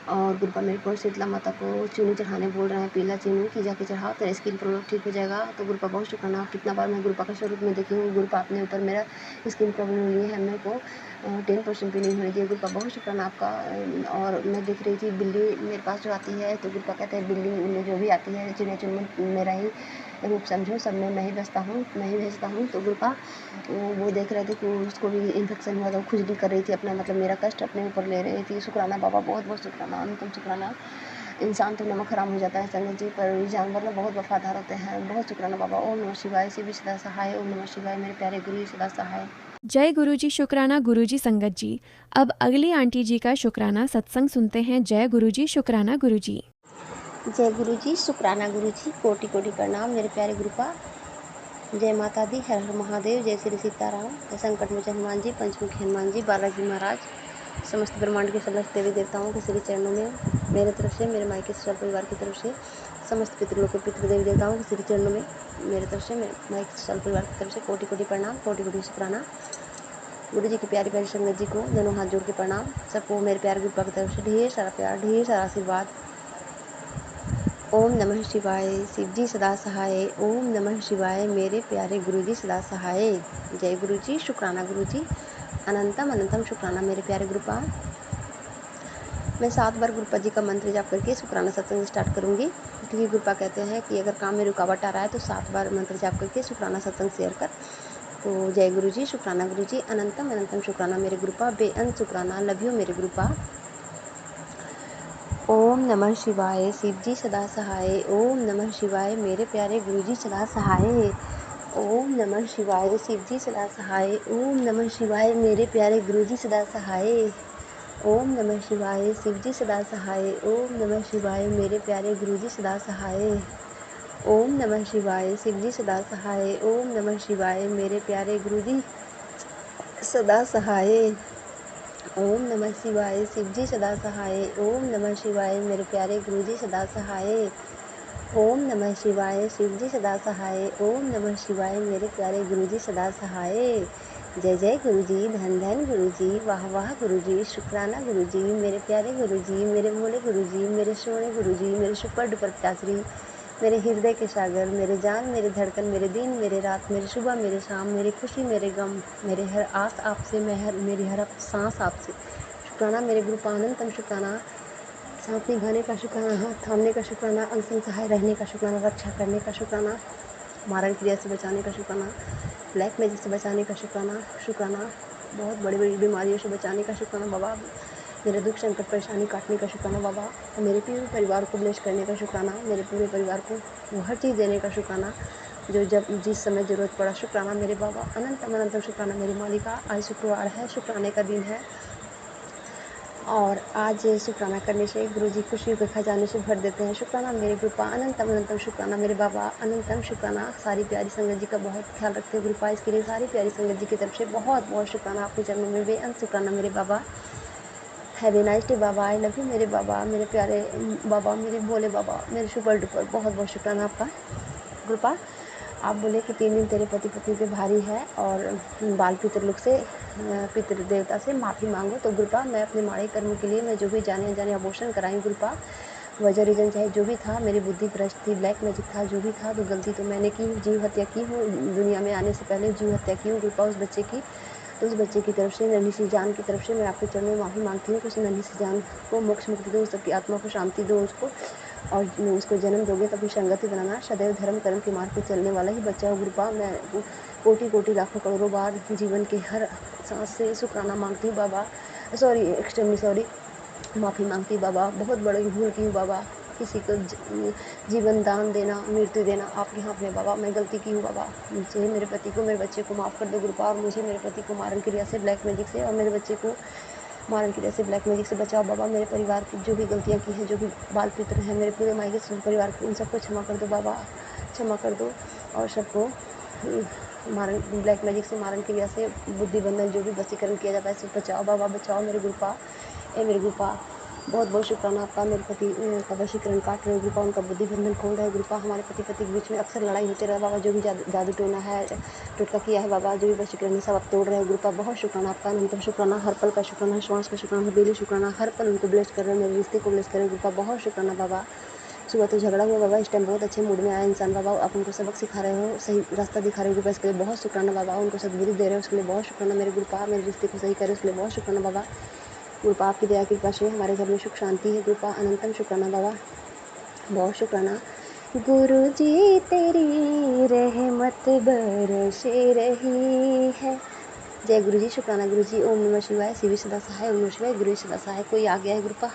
और गुरुपा मेरे को शीतला माता को चीनी चढ़ाने बोल रहे हैं, पीला चीनी की जाके चढ़ाओ तेरा स्किन प्रॉब्लम ठीक हो जाएगा। तो गुरुपा बहुत शुक्राना, कितना बार मैं गुरुपा का स्वरूप में देखी हूँ, गुरुपा अपने ऊपर मेरा स्किन प्रॉब्लम हुई है, मेरे को 10% भी नहीं होने दिया। गुरुपा बहुत शुक्राना आपका। और मैं देख रही थी बिल्ली मेरे पास जो आती है, तो गुरुपा कहते हैं बिल्ली में जो भी आती है चिड़िया चुनमुन मेरा ही रूप समझो, सब में मैं ही बसता हूँ, मैं ही भेजता हूँ। तो गुरुपा वो देख रहे थे कि उसको भी इन्फेक्शन हुआ था, वो खुजली कर रही थी, अपना मतलब मेरा कष्ट अपने ऊपर ले रही थी। शुक्राना बाबा, बहुत बहुत शुक्राना, अनुपम शुक्राना। इंसान तो नमक हराम हो जाता है संगत जी, पर जानवर ना बहुत वफादार होते हैं। बहुत शुक्राना बाबा। ओम नमः शिवाय, शिव सदा सहाय। ओम नमः शिवाय, मेरे प्यारे गुरु जी सदा सहाय। जय गुरुजी, शुक्राना गुरुजी संगत जी। अब अगली आंटी जी का शुक्राना सत्संग सुनते हैं। जय गुरुजी, शुक्राना गुरुजी। जय गुरु जी, शुक्राना गुरु जी, कोटि कोटि प्रणाम मेरे प्यारे गुरुपा। जय माता दी, हर हर महादेव, जय श्री सीताराम, जय संकट मोचन हनुमान जी, पंचमुखी हनुमान जी, बालाजी महाराज, समस्त ब्रह्मांड के समस्त देवी देवताओं के श्री चरणों में मेरे तरफ से, मेरे मायके ससुराल परिवार की तरफ से, समस्त पितरों के पितृ देवी देवताओं के श्री चरणों में मेरे तरफ से, मेरे मायके ससुराल परिवार की तरफ से कोटि कोटि प्रणाम, कोटि कोटि शुक्राना। गुरु जी की प्यारी प्यारी संगत जी को दोनों हाथ जोड़ के प्रणाम। सबको मेरे प्यारे गुरुपा की तरफ से ढेर सारा प्यार, ढेर सारा आशीर्वाद। ओम नमः शिवाय, शिव जी सदा सहाय। ओम नमः शिवाय, मेरे प्यारे गुरु जी सदा सहाय। जय गुरु जी, शुक्राना गुरु जी, अनंतम अनंतम शुक्राना मेरे प्यारे गुरुपा। मैं 7 बार गुरुपा जी का मंत्र जाप करके शुक्राना सत्संग स्टार्ट करूंगी, क्योंकि गुरुपा कहते हैं कि अगर काम में रुकावट आ रहा है तो 7 बार मंत्र जाप करके शुक्राना सत्संग शेयर कर। तो जय गुरु जी, शुक्राना गुरु जी, अनंतम अनंतम शुक्राना मेरे गुरुपा, बेअंत शुक्राना, लव यू मेरे गुरुपा। ओम नमः शिवाय, शिव जी सदा सहाय। ओम नमः शिवाय, मेरे प्यारे गुरु जी सदा सहाय। ओम नमः शिवाय, शिव जी सदा सहाय। ओम नमः शिवाय, मेरे प्यारे गुरु जी सदा सहाय। ओम नमः शिवाय, शिव जी सदा सहाय। ओम नमः शिवाय, मेरे प्यारे गुरु जी सदा सहाय। ओम नमः शिवाय, शिव जी सदा सहाय। ओम नमः शिवाय, मेरे प्यारे गुरु जी सदा सहाय। ओम नमः शिवाय, शिव जी सदा सहाय। ओम नमः शिवाय, मेरे प्यारे गुरु जी सदा सहाय। ओम नमः शिवाय, शिव जी सदा सहाय। ओम नमः शिवाय, मेरे प्यारे गुरु जी सदा सहाय। जय जय गुरु जी, धन धन गुरु जी, वाह वाह गुरु जी, शुक्राना गुरु जी, मेरे प्यारे गुरु जी, मेरे भोले गुरु जी, मेरे सोने गुरु जी, मेरे सुपर डुपर पिताश्री, मेरे हृदय के सागर, मेरे जान, मेरे धड़कन, मेरे दिन, मेरे रात, मेरे सुबह, मेरे शाम, मेरी खुशी, मेरे गम, मेरे हर आस आपसे, मेरी हर सांस आपसे। शुक्राना मेरे गुरुपा, अनंतम शुक्राना। सांस निभाने का शुक्राना, हाथ थामने का शुक्राना, अंग संग सहाय रहने का शुक्राना, रक्षा करने का शुक्राना, मारण क्रिया से बचाने का शुक्राना, ब्लैक मैजिक से बचाने का शुक्राना, शुक्राना, बहुत बड़ी बड़ी बीमारियों से बचाने का शुक्राना बाबा, मेरे दुख संकट परेशानी काटने का शुक्राना बाबा, मेरे पूरे परिवार को ब्लेस करने का शुक्राना, मेरे पूरे परिवार को वो हर चीज़ देने का शुक्राना जो जब जिस समय ज़रूरत पड़ा। शुक्राना मेरे बाबा, अनंतम अनंतम शुक्राना मेरी मालिका। आज शुक्रवार है, शुक्राने का दिन है, और आज शुक्राना करने से गुरुजी खुशियों के खजाने से भर देते हैं। शुक्राना मेरे गुरुपा, अनंतम अनंतम शुक्राना मेरे बाबा, अनंतम शुक्राना। सारी प्यारी संगत जी का बहुत ख्याल रखते हैं गुरुपा, इसके लिए सारी प्यारी संगत जी की तरफ से बहुत बहुत शुक्राना। आपके चरणों में बेअंत शुक्राना मेरे बाबा। Have a nice day baba, I love you मेरे बाबा, मेरे प्यारे बाबा, मेरे भोले बाबा, मेरे सुपर डुपर, बहुत बहुत शुक्राना आपका गुरुपा। आप बोले कि 3 दिन तेरे पति पत्नी पे भारी है और बाल पितृलोक से पितृ देवता से माफ़ी मांगो। तो गुरुपा मैं अपने माड़े कर्म के लिए मैं जो भी जाने अनजाने अबॉर्शन कराई गुरुपा, वजह रीज़न चाहे जो भी था, मेरी बुद्धि भ्रष्ट थी, ब्लैक मैजिक था, जो भी था, तो गलती तो मैंने की, जीव हत्या की हूँ, दुनिया में आने से पहले जीव हत्या की हूँ गुरुपा उस बच्चे की। तो उस बच्चे की तरफ से, नन्ही सी जान की तरफ से मैं आपके चरणों में माफ़ी मांगती हूँ कि उस नन्ही सी जान को मोक्ष मुक्ति दो, उसकी आत्मा को शांति दो उसको, और उसको जन्म दोगे तभी संगति बनाना। सदैव धर्म कर्म के मार्ग पर चलने वाला ही बच्चा हो गुरुपा। मैं कोटि कोटि लाखों करोड़ों बार जीवन के हर सांस से शुक्राना मांगती हूँ बाबा, सॉरी एक्सट्रीमली सॉरी, माफ़ी मांगती हूँ बाबा, बहुत बड़ी भूल की हूँ बाबा। किसी को जीवन दान देना, मृत्यु देना आपके हाथ में बाबा, मैं गलती की हूँ बाबा। मुझे, मेरे पति को, मेरे बच्चे को माफ़ कर दो गुरुपा, और मुझे मेरे पति को मारण क्रिया से, ब्लैक मैजिक से, और मेरे बच्चे को मारण क्रिया से, ब्लैक मैजिक से बचाओ बाबा। मेरे परिवार की जो भी गलतियाँ की हैं, जो भी बाल पितर हैं, मेरे पूरे मायके ससुर परिवार को, उन सबको क्षमा कर दो बाबा, क्षमा कर दो, और सबको मारण, ब्लैक मैजिक से, मारण क्रिया से, बुद्धि बंधन जो भी वशीकरण किया जाता है सब बचाओ बाबा, बचाओ मेरे गुरुपा, ए मेरे गुरुपा। बहुत बहुत शुक्राना आपका। मेरे पति का वशीकरण काट रहे हो गुरुपा, उनका बुद्धि बंधन खोल रहे हो गुरुपा। हमारे पति के बीच में अक्सर लड़ाई होती रहे बाबा, जो भी जादू टोना है, टोटका किया है बाबा, जो भी वशीकरण है सब आप तोड़ रहे हो गुरुपा। बहुत शुक्राना आपका, अनंतम शुक्राना, हर पल का शुक्राना, श्वास का शुक्राना, डेली शुक्राना, हर पल उनको ब्लेस कर रहे हो, मेरे रिश्ते को ब्लेस कर रहे हो गुरुपा। बहुत शुक्राना बाबा। सुबह तो झगड़ा हुआ बाबा, इस टाइम बहुत अच्छे मूड में आया इंसान बाबा, आप उनको सबक सिखा रहे हो, सही रास्ता दिखा रहे हो गुरुपा, इसके लिए बहुत शुक्राना बाबा। उनको सद्बुद्धि दे रहे हो उसके लिए बहुत शुक्राना मेरे गुरुपा। मेरे रिश्ते को सही करे उसके लिए बहुत शुक्राना बाबा। गुरुपा आपकी दया कृपा से हमारे घर में सुख शांति है गुरुपा, अनंतम शुक्राना बाबा। बहुत शुक्राना। गुरु जी तेरी रहमत बरसे रही है। जय गुरु जी, शुक्राना गुरु जी। ओम नमः शिवाय, शिव सदा सहाय, ओम नमः शिवाय, गुरु सदा सहाय। कोई आ गया है गुरुपा।